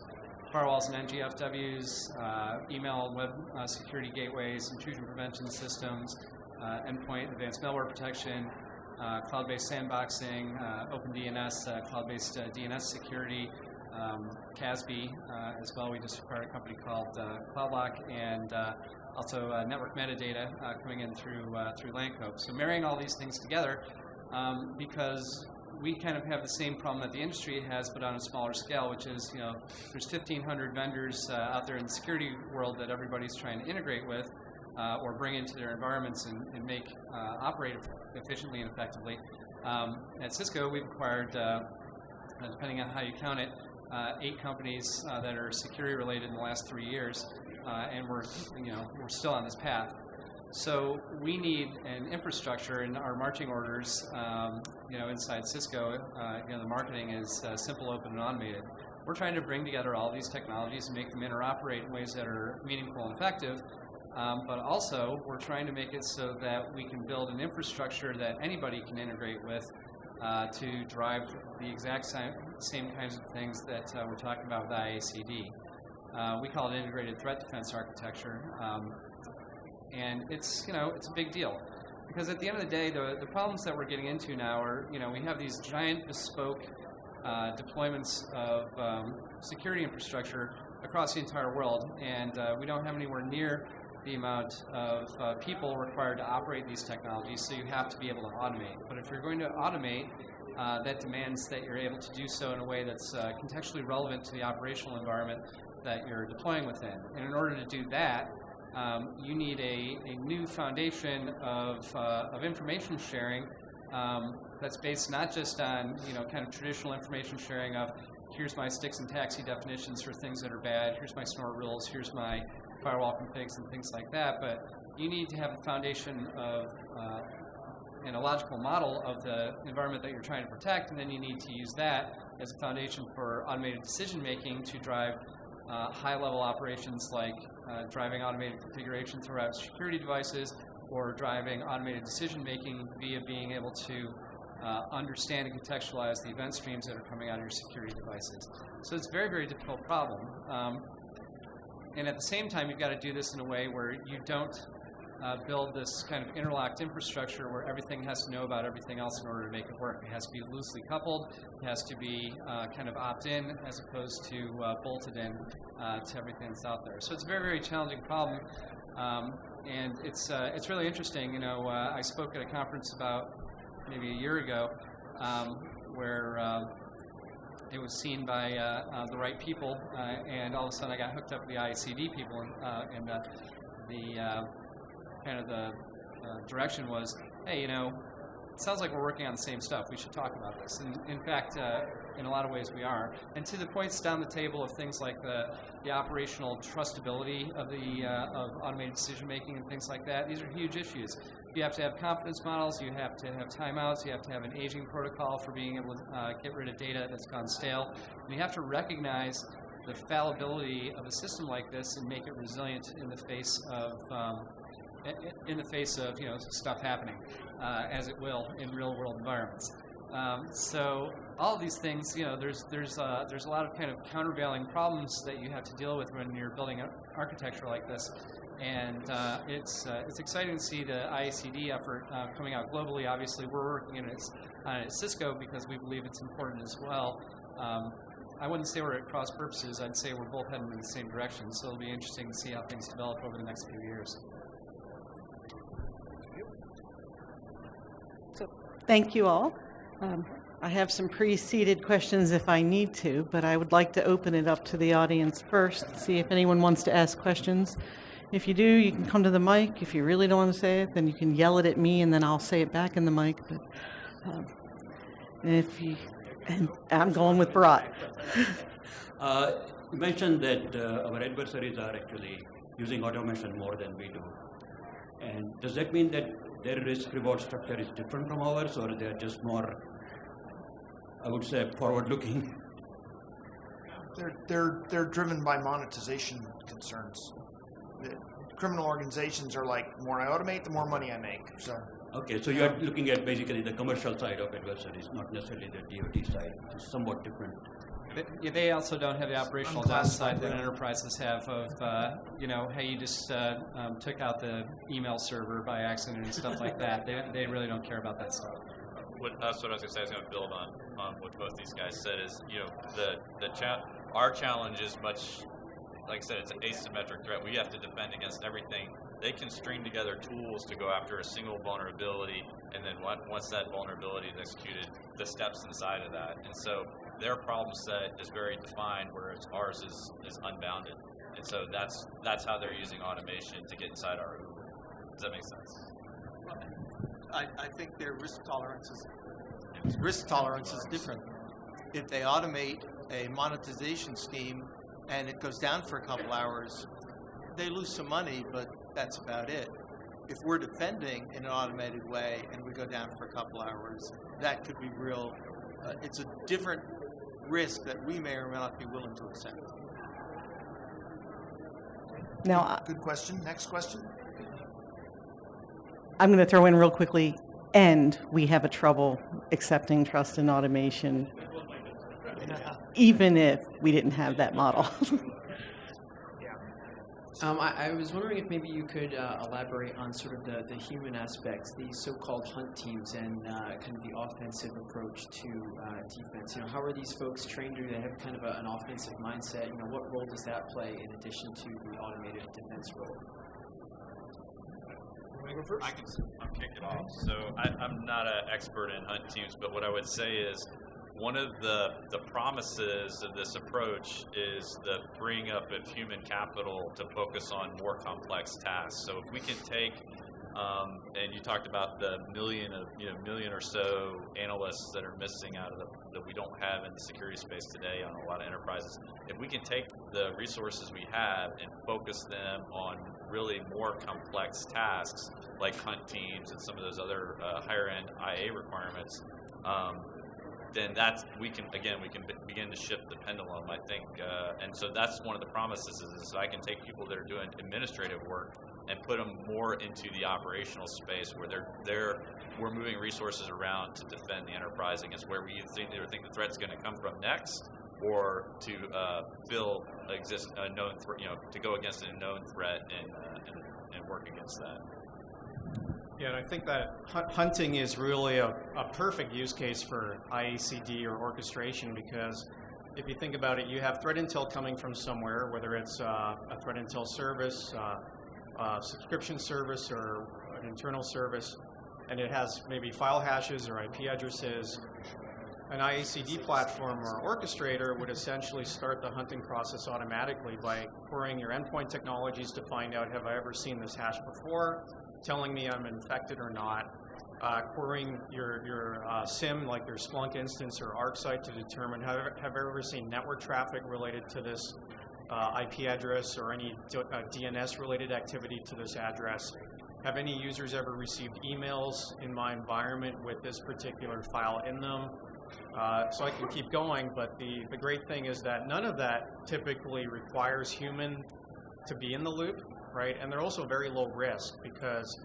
firewalls and NGFWs, email and web security gateways, intrusion prevention systems, endpoint advanced malware protection, cloud-based sandboxing, OpenDNS, cloud-based DNS security, CASB as well. We just acquired a company called CloudLock, and also network metadata coming in through LANCOPE. So marrying all these things together, because we kind of have the same problem that the industry has, but on a smaller scale, which is, there's 1,500 vendors out there in the security world that everybody's trying to integrate with or bring into their environments and make operate efficiently and effectively. At Cisco, we've acquired, depending on how you count it, 8 companies that are security related in the last 3 years, and we're still on this path. So we need an infrastructure in our marching orders, inside Cisco. The marketing is simple, open, and automated. We're trying to bring together all these technologies and make them interoperate in ways that are meaningful and effective. But also, we're trying to make it so that we can build an infrastructure that anybody can integrate with to drive the exact same kinds of things that we're talking about with IACD. We call it integrated threat defense architecture. And it's a big deal. Because at the end of the day, the problems that we're getting into now are, we have these giant bespoke deployments of security infrastructure across the entire world, and we don't have anywhere near the amount of people required to operate these technologies, so you have to be able to automate. But if you're going to automate, that demands that you're able to do so in a way that's contextually relevant to the operational environment that you're deploying within. And in order to do that, you need a new foundation of information sharing that's based not just on kind of traditional information sharing of here's my sticks and taxi definitions for things that are bad, here's my snort rules, here's my firewall configs and things like that, but you need to have a foundation of and a logical model of the environment that you're trying to protect, and then you need to use that as a foundation for automated decision making to drive high-level operations like driving automated configuration throughout security devices, or driving automated decision-making via being able to understand and contextualize the event streams that are coming out of your security devices. So it's a very, very difficult problem. And at the same time, you've got to do this in a way where you don't build this kind of interlocked infrastructure where everything has to know about everything else in order to make it work. It has to be loosely coupled. It has to be kind of opt-in as opposed to bolted in to everything that's out there. So it's a very, very challenging problem, and it's really interesting. I spoke at a conference about maybe a year ago where it was seen by the right people, and all of a sudden I got hooked up with the IACD people, and the kind of the direction was, hey, it sounds like we're working on the same stuff. We should talk about this. And in fact, in a lot of ways we are. And to the points down the table of things like the operational trustability of of automated decision making and things like that, these are huge issues. You have to have confidence models, you have to have timeouts, you have to have an aging protocol for being able to get rid of data that's gone stale. And you have to recognize the fallibility of a system like this and make it resilient in the face of in the face of stuff happening, as it will in real world environments. So all of these things, there's a lot of kind of countervailing problems that you have to deal with when you're building an architecture like this. And it's exciting to see the IACD effort coming out globally. Obviously, we're working on it at Cisco because we believe it's important as well. I wouldn't say we're at cross purposes. I'd say we're both heading in the same direction. So it'll be interesting to see how things develop over the next few years. So thank you all. I have some pre-seated questions if I need to, but I would like to open it up to the audience first, see if anyone wants to ask questions. If you do, you can come to the mic. If you really don't want to say it, then you can yell it at me, and then I'll say it back in the mic. But, and I'm going with Bharat. You mentioned that our adversaries are actually using automation more than we do. And does that mean that their risk-reward structure is different from ours, or they're just more, I would say, forward-looking? They're driven by monetization concerns. The criminal organizations are like, the more I automate, the more money I make. So. Okay, so you're looking at basically the commercial side of adversaries, not necessarily the DoD side. It's somewhat different. They also don't have the operational downside that enterprises have of, hey, you just took out the email server by accident and stuff like that. They really don't care about that stuff. That's what I was going to say. I was going to build on what both these guys said is, our challenge is much, like I said, it's an asymmetric threat. We have to defend against everything. They can string together tools to go after a single vulnerability, and then once that vulnerability is executed, the steps inside of that. And so their problem set is very defined, whereas ours is unbounded. And so that's how they're using automation to get inside our Uber. Does that make sense? I think their risk tolerance is different. If they automate a monetization scheme and it goes down for a couple hours, they lose some money, but that's about it. If we're defending in an automated way and we go down for a couple hours, that could be real. It's a different risk that we may or may not be willing to accept. Now, Good question. Next question. I'm going to throw in real quickly, and we have a trouble accepting trust in automation, even if we didn't have that model. I was wondering if maybe you could elaborate on sort of the human aspects, the so-called hunt teams, and kind of the offensive approach to defense. How are these folks trained? Do they have kind of an offensive mindset? What role does that play in addition to the automated defense role? I'll kick it off. So I'm not an expert in hunt teams, but what I would say is one of the promises of this approach is the freeing up of human capital to focus on more complex tasks. So if we can take, and you talked about the million or so analysts that are missing out of that we don't have in the security space today on a lot of enterprises. If we can take the resources we have and focus them on really more complex tasks like hunt teams and some of those other higher end IA requirements, then we can begin to shift the pendulum, I think. And so that's one of the promises is I can take people that are doing administrative work and put them more into the operational space where we're moving resources around to defend the enterprise against where we either think the threat's going to come from next, or to to go against a known threat and work against that. Yeah, and I think that hunting is really a perfect use case for IACD or orchestration, because if you think about it, you have threat intel coming from somewhere, whether it's a threat intel service, a subscription service, or an internal service, and it has maybe file hashes or IP addresses. An IACD platform or orchestrator would essentially start the hunting process automatically by querying your endpoint technologies to find out, have I ever seen this hash before, telling me I'm infected or not, querying your SIM, like your Splunk instance or ArcSight, to determine, have I ever seen network traffic related to this IP address or any DNS-related activity to this address? Have any users ever received emails in my environment with this particular file in them? So I can keep going, but the great thing is that none of that typically requires human to be in the loop. right? And they're also very low risk because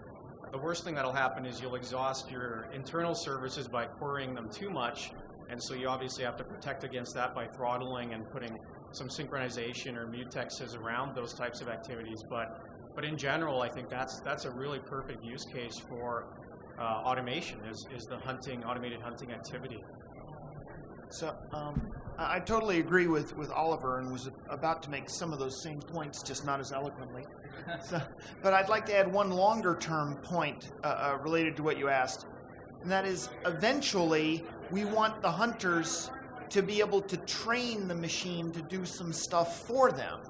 the worst thing that'll happen is you'll exhaust your internal services by querying them too much, and so you obviously have to protect against that by throttling and putting some synchronization or mutexes around those types of activities. But in general, I think that's a really perfect use case for automation is the automated hunting activity. So I totally agree with Oliver and was about to make some of those same points, just not as eloquently. But I'd like to add one longer-term point related to what you asked, and that is eventually we want the hunters to be able to train the machine to do some stuff for them,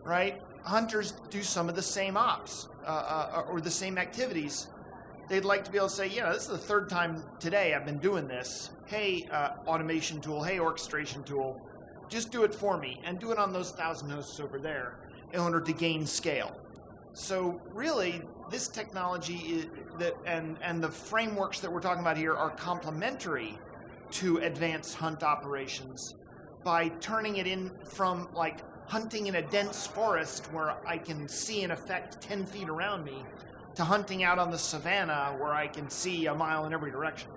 right? Hunters do some of the same ops or the same activities. They'd like to be able to say, this is the third time today I've been doing this. Hey, automation tool, hey, orchestration tool, just do it for me and do it on those 1,000 hosts over there in order to gain scale. So really, this technology and the frameworks that we're talking about here are complementary to advanced hunt operations by turning it in from like hunting in a dense forest where I can see an effect 10 feet around me to hunting out on the savannah where I can see a mile in every direction.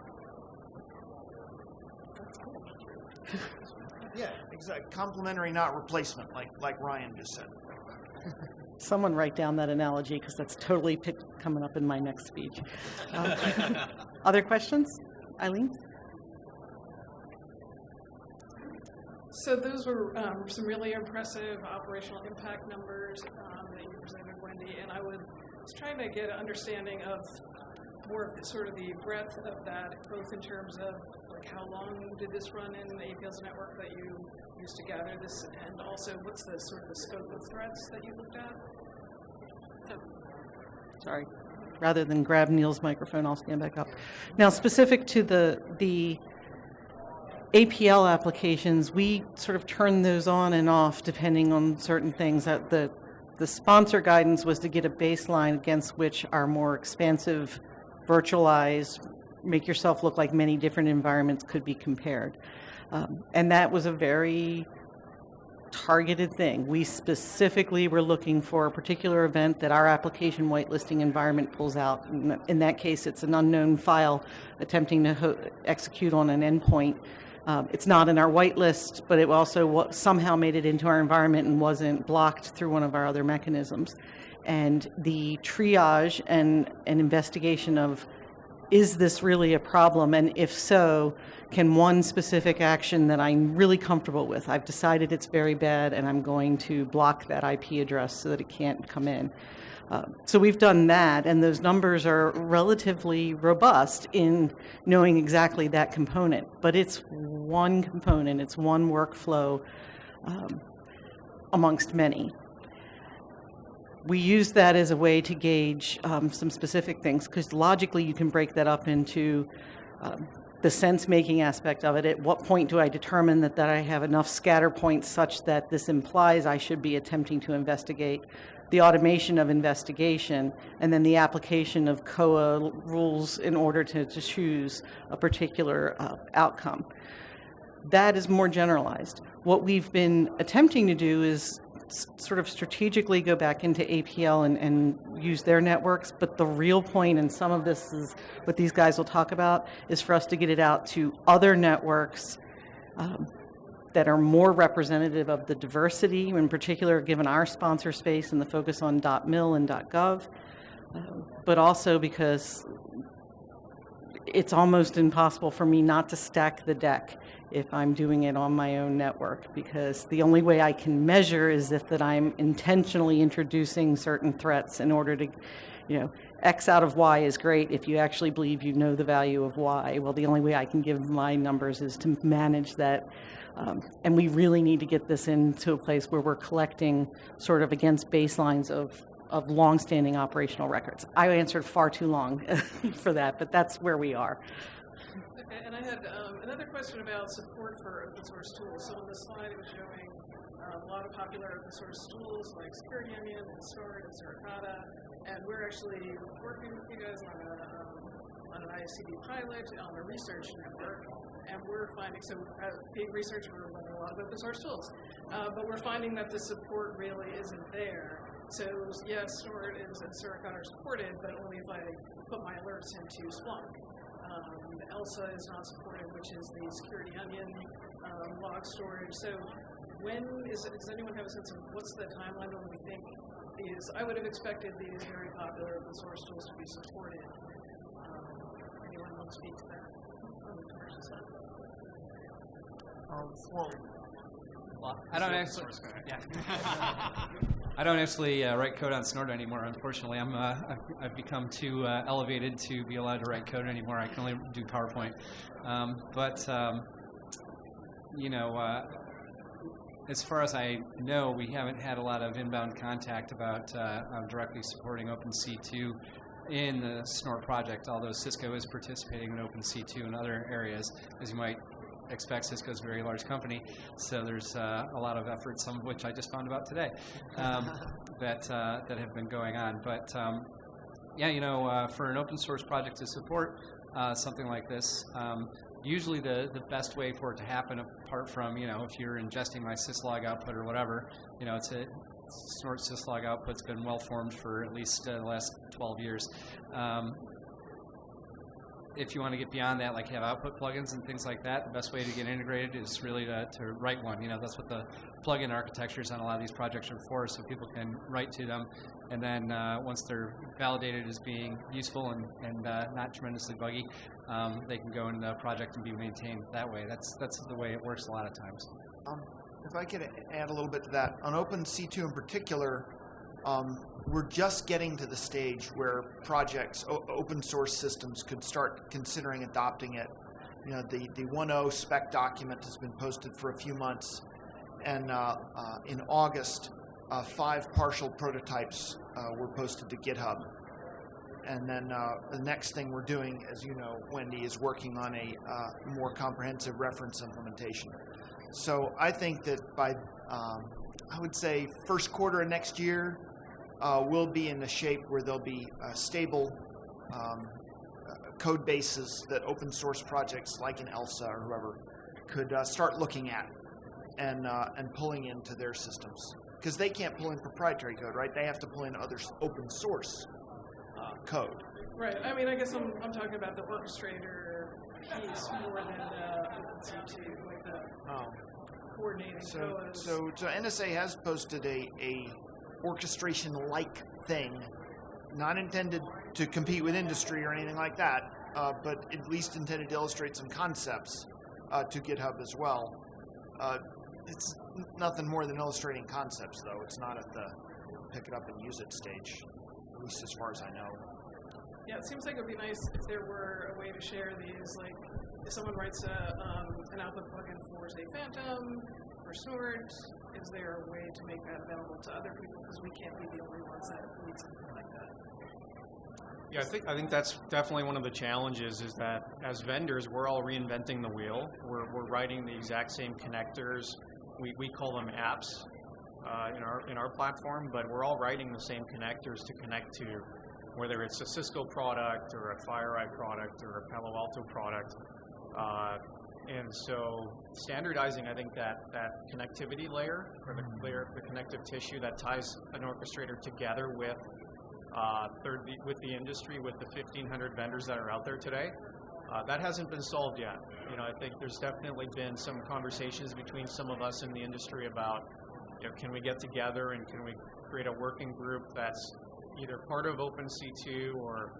Yeah, exactly. Complementary, not replacement, like Ryan just said. Someone write down that analogy because that's totally coming up in my next speech. Other questions? Eileen? So those were some really impressive operational impact numbers that you presented, Wendy, and I was trying to get an understanding of more of sort of the breadth of that, both in terms of like how long did this run in the APL's network that you used to gather this, and also what's the sort of the scope of threats that you looked at? Sorry. Rather than grab Neil's microphone, I'll stand back up. Now, specific to the APL applications, we sort of turn those on and off depending on certain things. The sponsor guidance was to get a baseline against which our more expansive, virtualized, make yourself look like many different environments could be compared. And that was a very targeted thing. We specifically were looking for a particular event that our application whitelisting environment pulls out. In that case, it's an unknown file attempting to execute on an endpoint. It's not in our whitelist, but it also somehow made it into our environment and wasn't blocked through one of our other mechanisms. And the triage and investigation of, is this really a problem? And if so, can one specific action that I'm really comfortable with, I've decided it's very bad and I'm going to block that IP address so that it can't come in. So we've done that, and those numbers are relatively robust in knowing exactly that component. But it's one component, it's one workflow amongst many. We use that as a way to gauge some specific things, because logically you can break that up into the sense-making aspect of it. At what point do I determine that I have enough scatter points such that this implies I should be attempting to investigate? The automation of investigation, and then the application of COA rules in order to choose a particular outcome. That is more generalized. What we've been attempting to do is sort of strategically go back into APL and use their networks, but the real point, and some of this is what these guys will talk about, is for us to get it out to other networks that are more representative of the diversity, in particular given our sponsor space and the focus on .mil and .gov, but also because it's almost impossible for me not to stack the deck if I'm doing it on my own network, because the only way I can measure is that I'm intentionally introducing certain threats in order to, X out of Y is great if you actually believe you know the value of Y. Well, the only way I can give my numbers is to manage that. And we really need to get this into a place where we're collecting sort of against baselines of long-standing operational records. I answered far too long for that, but that's where we are. Okay, and I had another question about support for open source tools. So on the slide it was showing a lot of popular open source tools like Security Onion and Sword and Suricata, and we're actually working with you guys on an ISCD pilot on a research network, and we're finding, so being research, we're running a lot of open source tools, but we're finding that the support really isn't there. So yes, Snort is and Zering are supported, but only if I put my alerts into Splunk. ELSA is not supported, which is the security onion log storage. So does anyone have a sense of what's the timeline when we think these? I would have expected these very popular open source tools to be supported. Anyone want to speak to that on the commercial side? Well, I don't actually. Yeah. I don't actually write code on Snort anymore. Unfortunately, I've become too elevated to be allowed to write code anymore. I can only do PowerPoint. As far as I know, we haven't had a lot of inbound contact about directly supporting OpenC2 in the Snort project, although Cisco is participating in OpenC2 in other areas, as you might expect. Cisco is a very large company, so there's a lot of efforts, some of which I just found about today, that have been going on. But for an open source project to support something like this, usually the best way for it to happen, apart from if you're ingesting my syslog output or whatever, it's a Snort syslog output's been well formed for at least the last 12 years. If you want to get beyond that, like have output plugins and things like that, the best way to get integrated is really to write one. That's what the plugin architectures on a lot of these projects are for, so people can write to them, and then once they're validated as being useful and not tremendously buggy, they can go into the project and be maintained that way. That's the way it works a lot of times. If I could add a little bit to that, on OpenC2 in particular, we're just getting to the stage where projects, open source systems, could start considering adopting it. The 1.0 spec document has been posted for a few months, and in August, 5 partial prototypes were posted to GitHub. And then the next thing we're doing, as you know, Wendy, is working on a more comprehensive reference implementation. So I think that by, I would say, first quarter of next year, we'll be in the shape where there'll be stable code bases that open source projects like in ELSA or whoever could start looking at and pulling into their systems. Because they can't pull in proprietary code, right? They have to pull in other open source code. Right. I mean, I guess I'm talking about the orchestrator piece more than OpenC2, like the coordinating code. So NSA has posted a orchestration-like thing, not intended to compete with industry or anything like that, but at least intended to illustrate some concepts to GitHub as well. It's nothing more than illustrating concepts, though. It's not at the pick it up and use it stage, at least as far as I know. Yeah, it seems like it would be nice if there were a way to share these, like if someone writes an output plugin for, say, Phantom or Snort, is there a way to make that available to other people? Because we can't be the only ones that need something like that. Yeah, I think that's definitely one of the challenges, is that as vendors, we're all reinventing the wheel. We're writing the exact same connectors. We call them apps in our platform, but we're all writing the same connectors to connect to, whether it's a Cisco product or a FireEye product or a Palo Alto product. And so standardizing, I think, that connectivity layer, or the connective tissue that ties an orchestrator together with the industry, with the 1,500 vendors that are out there today, that hasn't been solved yet. I think there's definitely been some conversations between some of us in the industry about, can we get together and can we create a working group that's either part of OpenC2 or,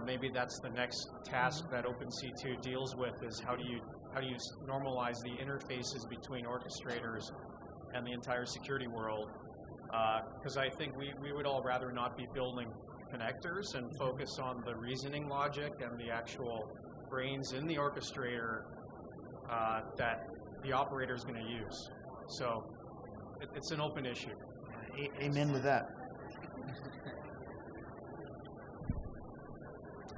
maybe that's the next task that OpenC2 deals with, is how do you normalize the interfaces between orchestrators and the entire security world? Because I think we would all rather not be building connectors and focus on the reasoning logic and the actual brains in the orchestrator that the operator is going to use. So it's an open issue. Amen to that.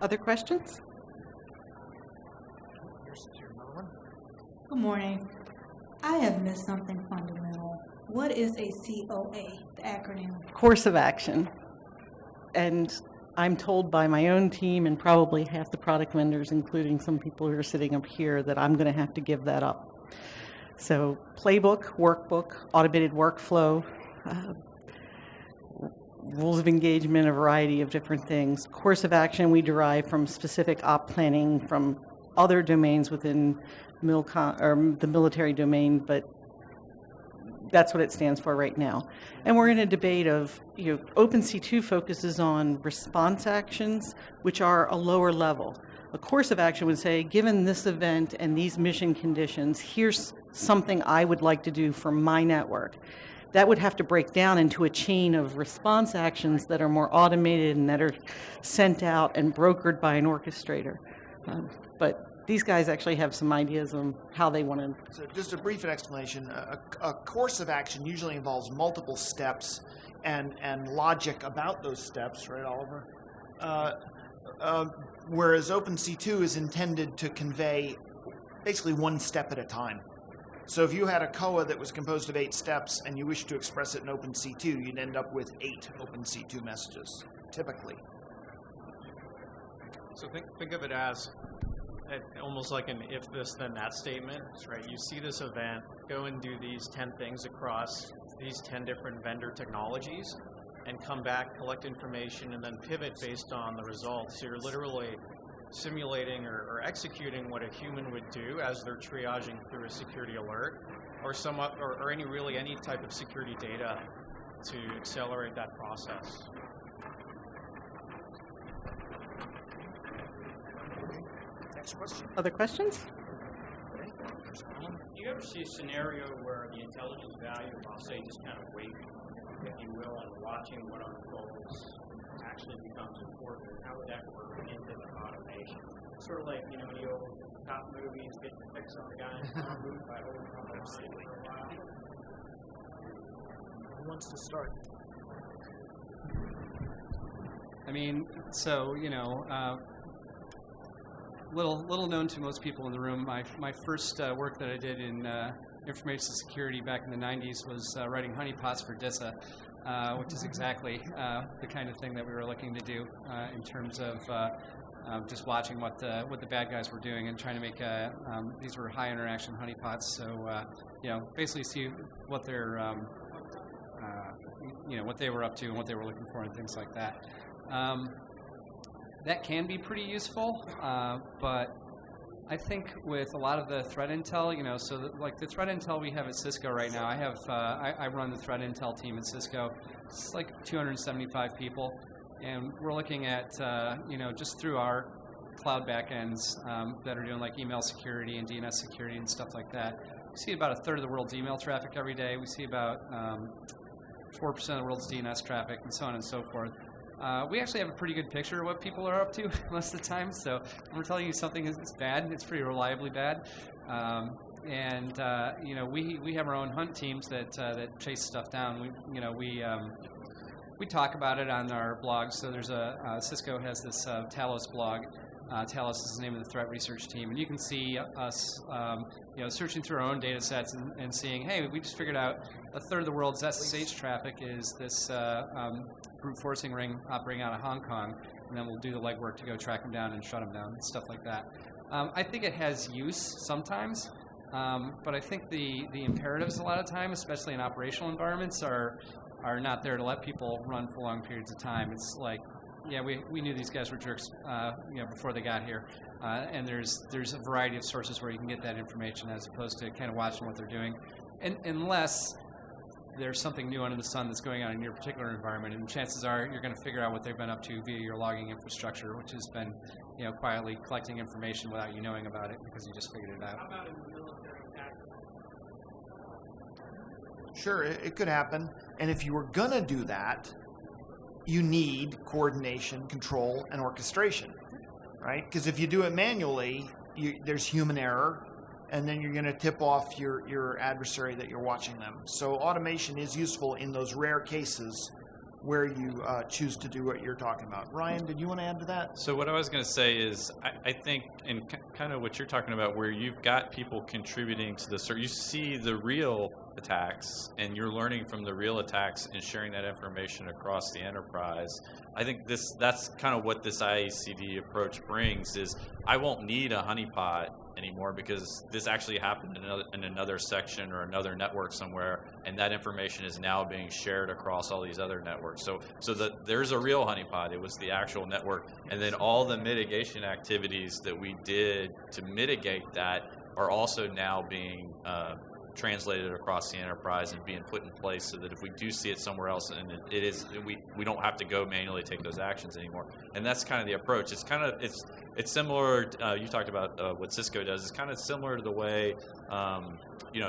Other questions? Here's another one. Good morning. I have missed something fundamental. What is a COA, the acronym? Course of action. And I'm told by my own team and probably half the product vendors, including some people who are sitting up here, that I'm going to have to give that up. So playbook, workbook, automated workflow, rules of engagement, a variety of different things. Course of action we derive from specific op planning from other domains within MILCOM, or the military domain, but that's what it stands for right now. And we're in a debate of, OpenC2 focuses on response actions, which are a lower level. A course of action would say, given this event and these mission conditions, here's something I would like to do for my network. That would have to break down into a chain of response actions that are more automated and that are sent out and brokered by an orchestrator. But these guys actually have some ideas on how they want to. So just a brief explanation. A course of action usually involves multiple steps and logic about those steps, right, Oliver? Whereas OpenC2 is intended to convey basically one step at a time. So if you had a COA that was composed of 8 steps and you wish to express it in OpenC2, you'd end up with 8 OpenC2 messages, typically. So think of it as almost like an if this then that statement, right? You see this event, go and do these 10 things across these 10 different vendor technologies, and come back, collect information, and then pivot based on the results. So you're literally simulating or executing what a human would do as they're triaging through a security alert, or any type of security data to accelerate that process. Next question. Other questions? Do you ever see a scenario where the intelligence value, I'll say, just kind of wait, if you will, and watching what unfolds actually becomes important? How would that work into the automation? Sort of like, the old cop movies, get the fix on the guy and move by holding on to Absolutely. for a while. Who wants to start? Little known to most people in the room, my first work that I did in information security back in the 90s was writing honeypots for DISA, which is exactly the kind of thing that we were looking to do in terms of just watching what the bad guys were doing and trying to make these were high interaction honeypots. So basically see what their what they were up to and what they were looking for and things like that. That can be pretty useful, but I think with a lot of the threat intel, like the threat intel we have at Cisco right now, I run the threat intel team at Cisco. It's like 275 people, and we're looking at, just through our cloud backends that are doing like email security and DNS security and stuff like that. We see about a third of the world's email traffic every day. We see about 4% of the world's DNS traffic, and so on and so forth. We actually have a pretty good picture of what people are up to most of the time. So when we're telling you something is bad, it's pretty reliably bad. We have our own hunt teams that chase stuff down. We talk about it on our blogs. So there's Cisco has this Talos blog. Talos is the name of the threat research team, and you can see us, searching through our own data sets and seeing, hey, we just figured out a third of the world's SSH traffic is this brute forcing ring operating out of Hong Kong, and then we'll do the legwork to go track them down and shut them down, and stuff like that. I think it has use sometimes, but I think the imperatives a lot of time, especially in operational environments, are not there to let people run for long periods of time. It's like, yeah, we knew these guys were jerks, before they got here, and there's a variety of sources where you can get that information as opposed to kind of watching what they're doing, and unless there's something new under the sun that's going on in your particular environment, and chances are you're going to figure out what they've been up to via your logging infrastructure, which has been, quietly collecting information without you knowing about it because you just figured it out. How about in the military tactics? Sure, it could happen. And if you were going to do that, you need coordination, control, and orchestration, right? Because if you do it manually, there's human error, and then you're going to tip off your adversary that you're watching them. So automation is useful in those rare cases where you choose to do what you're talking about. Ryan, did you want to add to that? So what I was going to say is I think in kind of what you're talking about where you've got people contributing to this, or you see the real attacks and you're learning from the real attacks and sharing that information across the enterprise. I think that's kind of what this IACD approach brings is I won't need a honeypot anymore because this actually happened in another section or another network somewhere, and that information is now being shared across all these other networks. So there's a real honeypot. It was the actual network, and then all the mitigation activities that we did to mitigate that are also now being translated across the enterprise and being put in place so that if we do see it somewhere else, and we don't have to go manually take those actions anymore. And that's kind of the approach. It's similar. You talked about what Cisco does. It's kind of similar to the way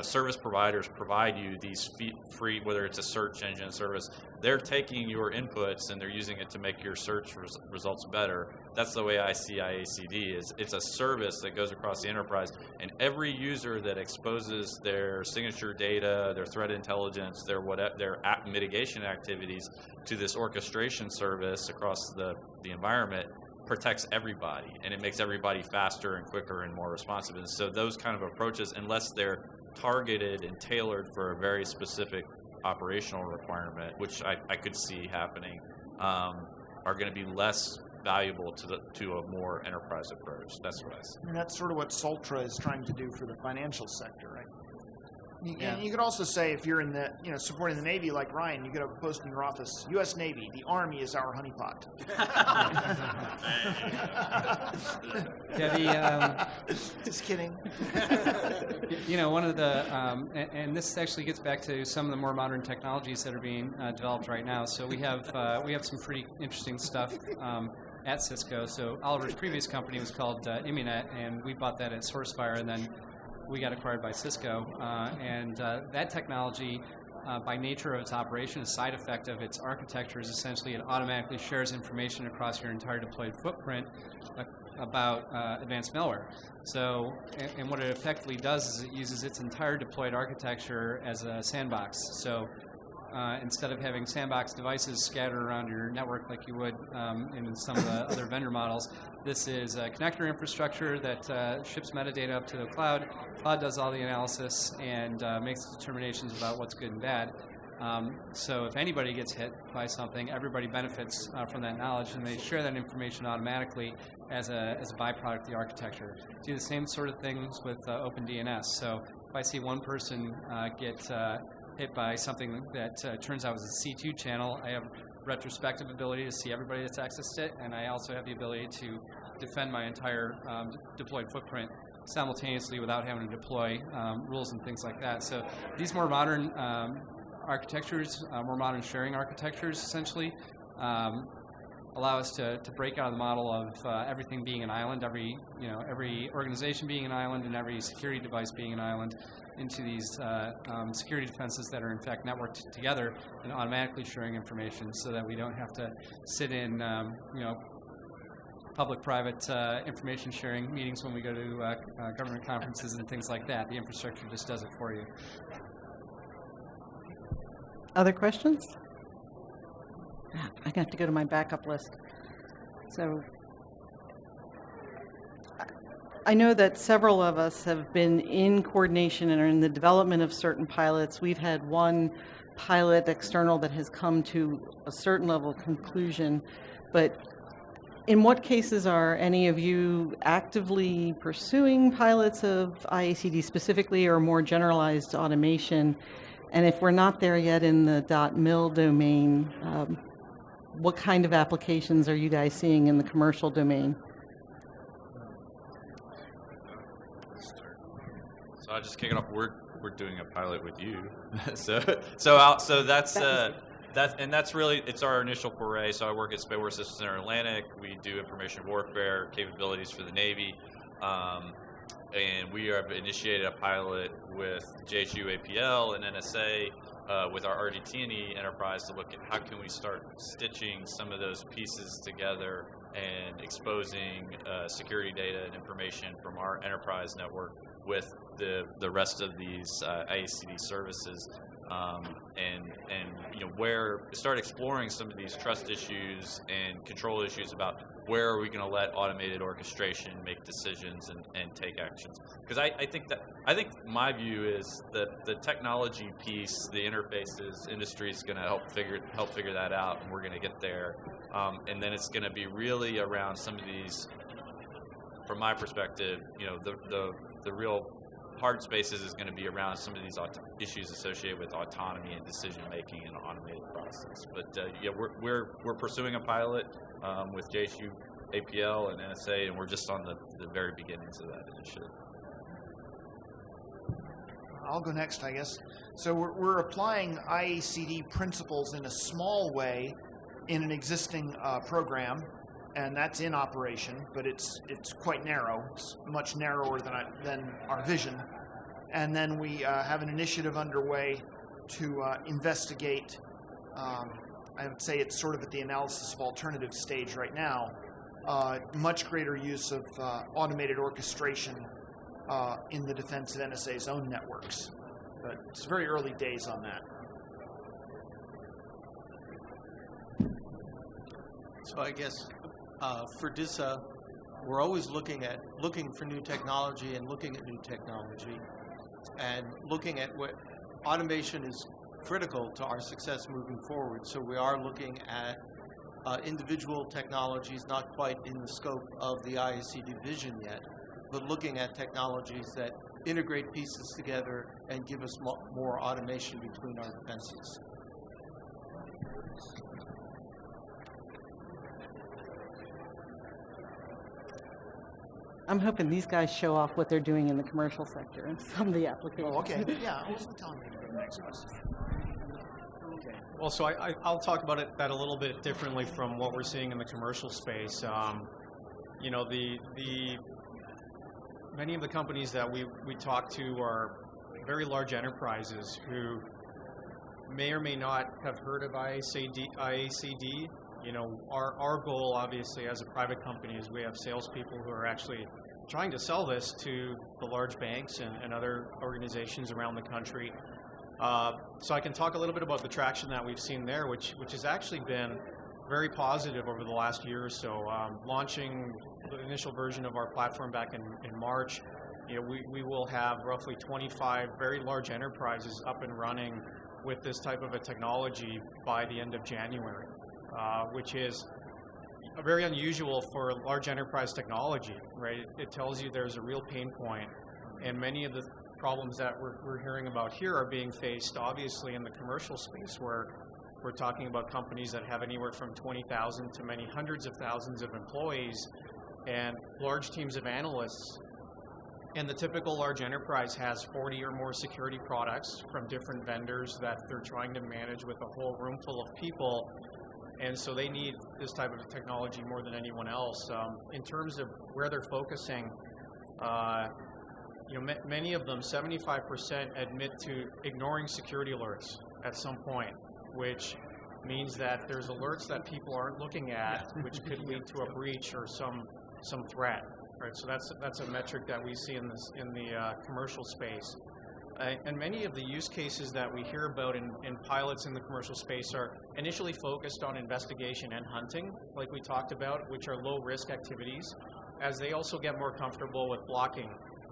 service providers provide you these free, whether it's a search engine service. They're taking your inputs and they're using it to make your search results better. That's the way I see IACD. It's a service that goes across the enterprise, and every user that exposes their signature data, their threat intelligence, their app mitigation activities to this orchestration service across the environment protects everybody, and it makes everybody faster and quicker and more responsive. And so those kind of approaches, unless they're targeted and tailored for a very specific operational requirement, which I could see happening, are going to be less valuable to a more enterprise approach. That's what I see. And that's sort of what Soltra is trying to do for the financial sector, right? Yeah. And you could also say, if you're in the, supporting the Navy like Ryan, you could have a post in your office, U.S. Navy, the Army is our honeypot. Just kidding. One of the, and this actually gets back to some of the more modern technologies that are being developed right now. So we have some pretty interesting stuff at Cisco. So Oliver's previous company was called Immunet, and we bought that at SourceFire, and then we got acquired by Cisco, and that technology, by nature of its operation, a side effect of its architecture is essentially it automatically shares information across your entire deployed footprint about advanced malware. So, and what it effectively does is it uses its entire deployed architecture as a sandbox. So instead of having sandbox devices scattered around your network like you would in some of the other vendor models, this is a connector infrastructure that ships metadata up to the cloud. Cloud does all the analysis and makes determinations about what's good and bad. So if anybody gets hit by something, everybody benefits from that knowledge, and they share that information automatically as a byproduct of the architecture. Do the same sort of things with OpenDNS. So if I see one person get hit by something that turns out was a C2 channel, I have retrospective ability to see everybody that's accessed it, and I also have the ability to defend my entire deployed footprint simultaneously without having to deploy rules and things like that. So these more modern architectures, more modern sharing architectures, essentially allow us to break out of the model of everything being an island, every organization being an island, and every security device being an island, into these security defenses that are in fact networked together and automatically sharing information, so that we don't have to sit in public-private information sharing meetings when we go to government conferences and things like that. The infrastructure just does it for you. Other questions? I'm going to have to go to my backup list. So I know that several of us have been in coordination and are in the development of certain pilots. We've had one pilot external that has come to a certain level of conclusion, but in what cases are any of you actively pursuing pilots of IACD specifically, or more generalized automation? And if we're not there yet in the .mil domain, what kind of applications are you guys seeing in the commercial domain? So I'll just kick it off. We're doing a pilot with you, so that's really, it's our initial foray. So I work at Space War Systems Center Atlantic. We do information warfare capabilities for the Navy, and we have initiated a pilot with JHU APL and NSA with our RDT&E enterprise to look at how can we start stitching some of those pieces together and exposing security data and information from our enterprise network with the rest of these IACD services, and where start exploring some of these trust issues and control issues about where are we going to let automated orchestration make decisions and take actions. Because I think my view is that the technology piece, the interfaces, industry is going to help figure that out, and we're going to get there. And then it's going to be really around some of these from my perspective, the real hard spaces is going to be around some of these issues associated with autonomy and decision making and automated process. But we're pursuing a pilot with JSU, APL, and NSA, and we're just on the very beginnings of that initiative. I'll go next, I guess. So we're applying IACD principles in a small way in an existing program, and that's in operation, but it's quite narrow. It's much narrower than our vision. And then we have an initiative underway to investigate, I would say it's sort of at the analysis of alternatives stage right now, much greater use of automated orchestration in the defense of NSA's own networks. But it's very early days on that. So I guess for DISA, we're always looking for new technology and looking at new technology and looking at what automation is critical to our success moving forward. So we are looking at individual technologies, not quite in the scope of the IACD vision yet, but looking at technologies that integrate pieces together and give us more automation between our defenses. I'm hoping these guys show off what they're doing in the commercial sector and some of the applications. Oh, okay. Yeah, I wasn't telling you to go next question. Okay. Well, so I'll talk about that a little bit differently from what we're seeing in the commercial space. Many of the companies that we talk to are very large enterprises who may or may not have heard of IACD. Our goal, obviously, as a private company is we have salespeople who are actually trying to sell this to the large banks and other organizations around the country. So I can talk a little bit about the traction that we've seen there, which has actually been very positive over the last year or so. Launching the initial version of our platform back in March, we will have roughly 25 very large enterprises up and running with this type of a technology by the end of January, which is very unusual for large enterprise technology, right? It tells you there's a real pain point, and many of the problems that we're hearing about here are being faced obviously in the commercial space, where we're talking about companies that have anywhere from 20,000 to many hundreds of thousands of employees and large teams of analysts. And the typical large enterprise has 40 or more security products from different vendors that they're trying to manage with a whole room full of people. And so they need this type of technology more than anyone else. In terms of where they're focusing, many of them, 75%, admit to ignoring security alerts at some point, which means that there's alerts that people aren't looking at, which could lead to a breach or some threat. Right, so that's a metric that we see in the commercial space. And many of the use cases that we hear about in pilots in the commercial space are initially focused on investigation and hunting, like we talked about, which are low-risk activities, as they also get more comfortable with blocking,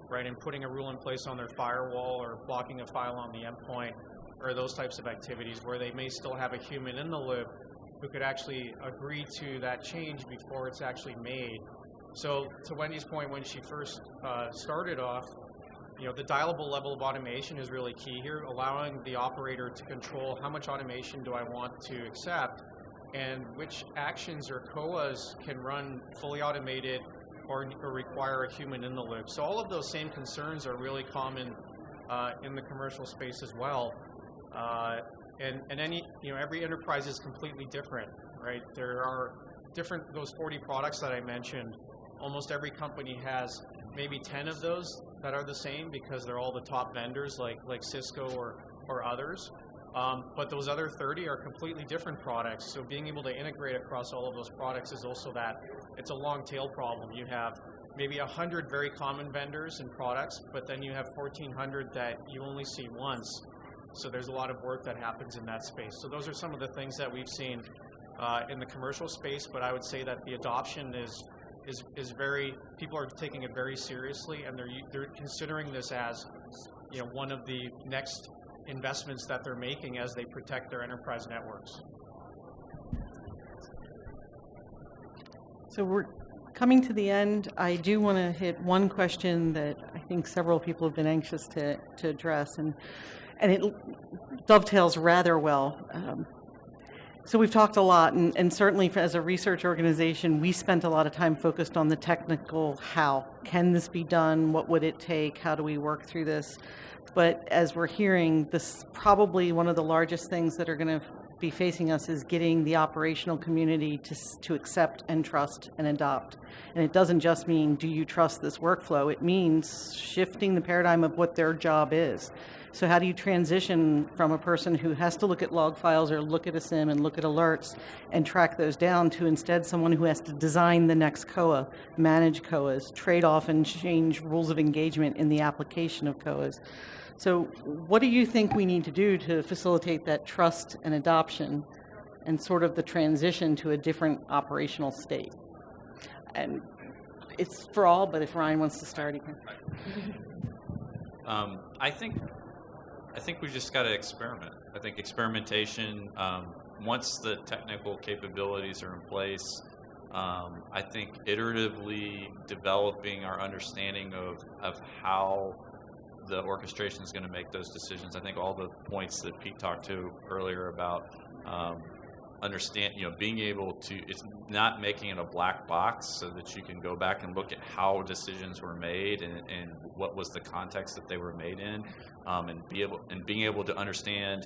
right, and putting a rule in place on their firewall or blocking a file on the endpoint, or those types of activities where they may still have a human in the loop who could actually agree to that change before it's actually made. So to Wendy's point, when she first started off, the dialable level of automation is really key here, allowing the operator to control how much automation do I want to accept and which actions or COAs can run fully automated or require a human in the loop. So all of those same concerns are really common in the commercial space as well. And every enterprise is completely different, right? There are those 40 products that I mentioned. Almost every company has maybe 10 of those that are the same because they're all the top vendors like Cisco or others. But those other 30 are completely different products. So being able to integrate across all of those products is also it's a long tail problem. You have maybe 100 very common vendors and products, but then you have 1,400 that you only see once. So there's a lot of work that happens in that space. So those are some of the things that we've seen in the commercial space, but I would say that the adoption is people are taking it very seriously, and they're considering this as one of the next investments that they're making as they protect their enterprise networks. So we're Coming to the end, I do want to hit one question that I think several people have been anxious to address, and it dovetails rather well. So we've talked a lot, and certainly as a research organization, we spent a lot of time focused on the technical how. Can this be done? What would it take? How do we work through this? But as we're hearing, this probably one of the largest things that are going to be facing us is getting the operational community to accept and trust and adopt. And it doesn't just mean, do you trust this workflow? It means shifting the paradigm of what their job is. So how do you transition from a person who has to look at log files or look at a SIM and look at alerts and track those down to instead someone who has to design the next COA, manage COAs, trade off and change rules of engagement in the application of COAs? So what do you think we need to do to facilitate that trust and adoption and sort of the transition to a different operational state? And it's for all, but if Ryan wants to start, he can. I think we just got to experiment. I think experimentation, once the technical capabilities are in place, I think iteratively developing our understanding of how the orchestration is going to make those decisions. I think all the points that Pete talked to earlier about being able to, it's not making it a black box so that you can go back and look at how decisions were made and what was the context that they were made in, and being able to understand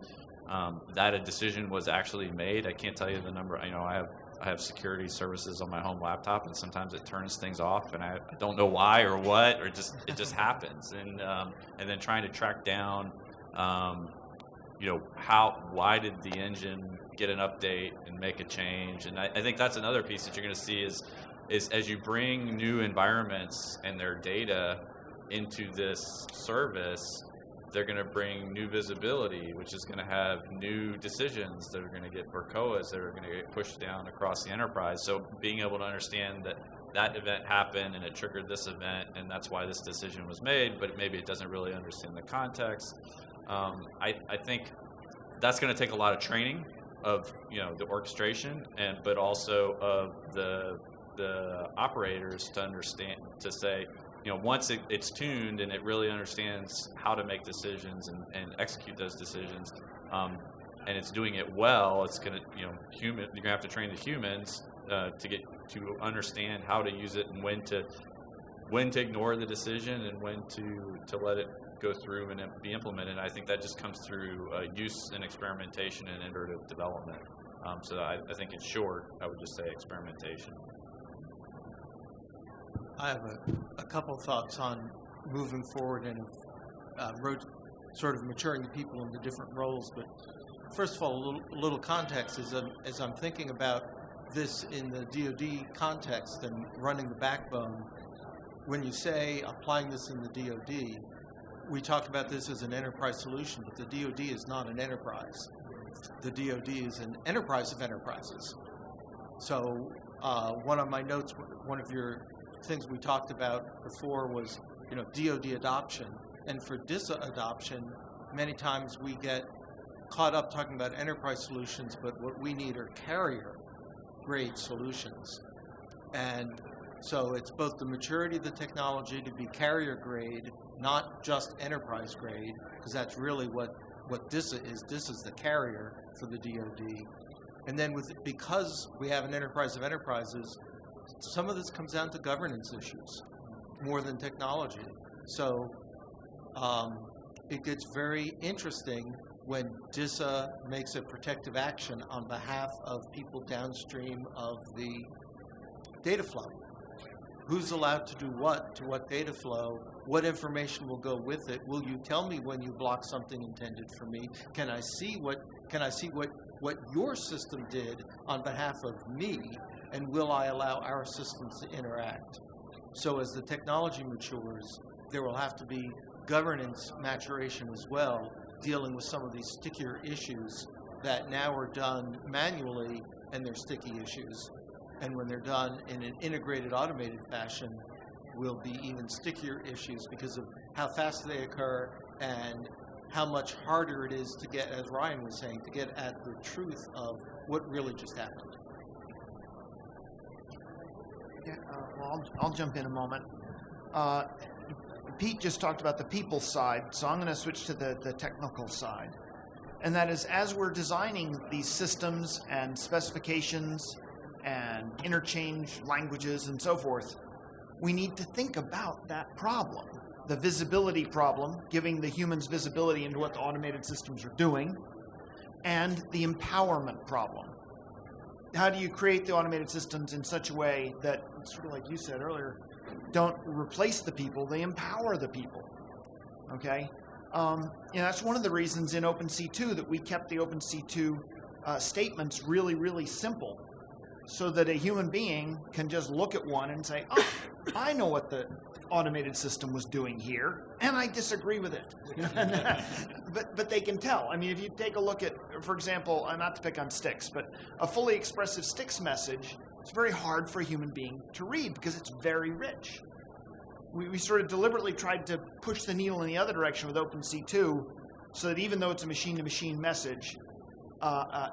that a decision was actually made. I can't tell you the number. I have security services on my home laptop, and sometimes it turns things off, and I don't know why or what, or it just happens. And then trying to track down, why did the engine get an update and make a change? And I think that's another piece that you're going to see is as you bring new environments and their data into this service, they're going to bring new visibility, which is going to have new decisions that are going to get for COAs that are going to get pushed down across the enterprise. So being able to understand that event happened and it triggered this event, and that's why this decision was made, but maybe it doesn't really understand the context. I think that's going to take a lot of training of the orchestration, but also of the operators to understand, to say, once it's tuned and it really understands how to make decisions and execute those decisions, and it's doing it well, it's going to, you're going to have to train the humans to understand how to use it and when to ignore the decision and when to let it go through and be implemented. I think that just comes through use and experimentation and iterative development. So I think in short, I would just say experimentation. I have a couple thoughts on moving forward and sort of maturing the people into different roles. But first of all, a little context as I'm thinking about this in the DoD context and running the backbone. When you say applying this in the DoD, we talk about this as an enterprise solution, but the DoD is not an enterprise. The DoD is an enterprise of enterprises. So one of my notes, one of your things we talked about before was, DoD adoption. And for DISA adoption, many times we get caught up talking about enterprise solutions, but what we need are carrier-grade solutions. And so it's both the maturity of the technology to be carrier-grade, not just enterprise-grade, because that's really what DISA is. DISA is the carrier for the DoD. And then because we have an enterprise of enterprises, some of this comes down to governance issues more than technology. So it gets very interesting when DISA makes a protective action on behalf of people downstream of the data flow. Who's allowed to do what to what data flow? What information will go with it? Will you tell me when you block something intended for me? Can I see what your system did on behalf of me? And will I allow our systems to interact? So as the technology matures, there will have to be governance maturation as well, dealing with some of these stickier issues that now are done manually, and they're sticky issues. And when they're done in an integrated, automated fashion, will be even stickier issues because of how fast they occur and how much harder it is to get, as Ryan was saying, to get at the truth of what really just happened. Yeah, well, I'll jump in a moment. Pete just talked about the people side, so I'm going to switch to the technical side. And that is, as we're designing these systems and specifications and interchange languages and so forth, we need to think about that problem. The visibility problem, giving the humans visibility into what the automated systems are doing, and the empowerment problem. How do you create the automated systems in such a way that, sort of like you said earlier, don't replace the people, they empower the people, okay? That's one of the reasons in OpenC2 that we kept the OpenC2 statements really, really simple, so that a human being can just look at one and say, oh, I know what the automated system was doing here, and I disagree with it. But they can tell. I mean, if you take a look at, for example, not to pick on sticks, but a fully expressive sticks message, it's very hard for a human being to read because it's very rich. We sort of deliberately tried to push the needle in the other direction with OpenC2 so that even though it's a machine-to-machine message,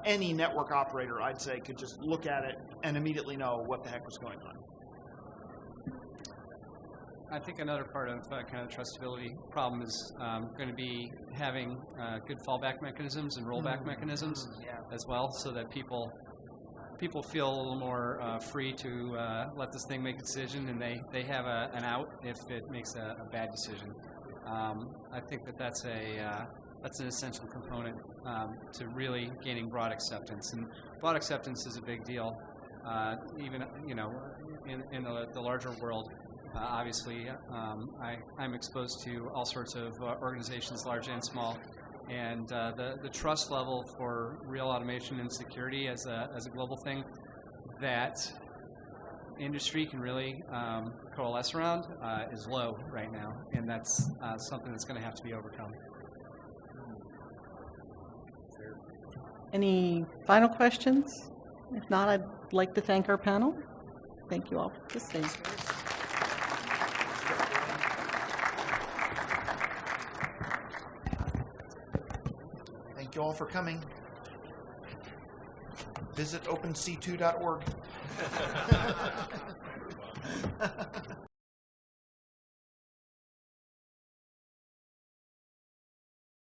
any network operator, I'd say, could just look at it and immediately know what the heck was going on. I think another part of kind of the trustability problem is going to be having good fallback mechanisms and rollback mechanisms as well, so that people feel a little more free to let this thing make a decision, and they have an out if it makes a bad decision. I think that's an essential component to really gaining broad acceptance, and broad acceptance is a big deal. Even in the larger world, obviously, I'm exposed to all sorts of organizations, large and small. And the trust level for real automation and security as a global thing that industry can really coalesce around is low right now, and that's something that's going to have to be overcome. Any final questions? If not, I'd like to thank our panel. Thank you all for listening. Thank you all for coming. Visit openc2.org.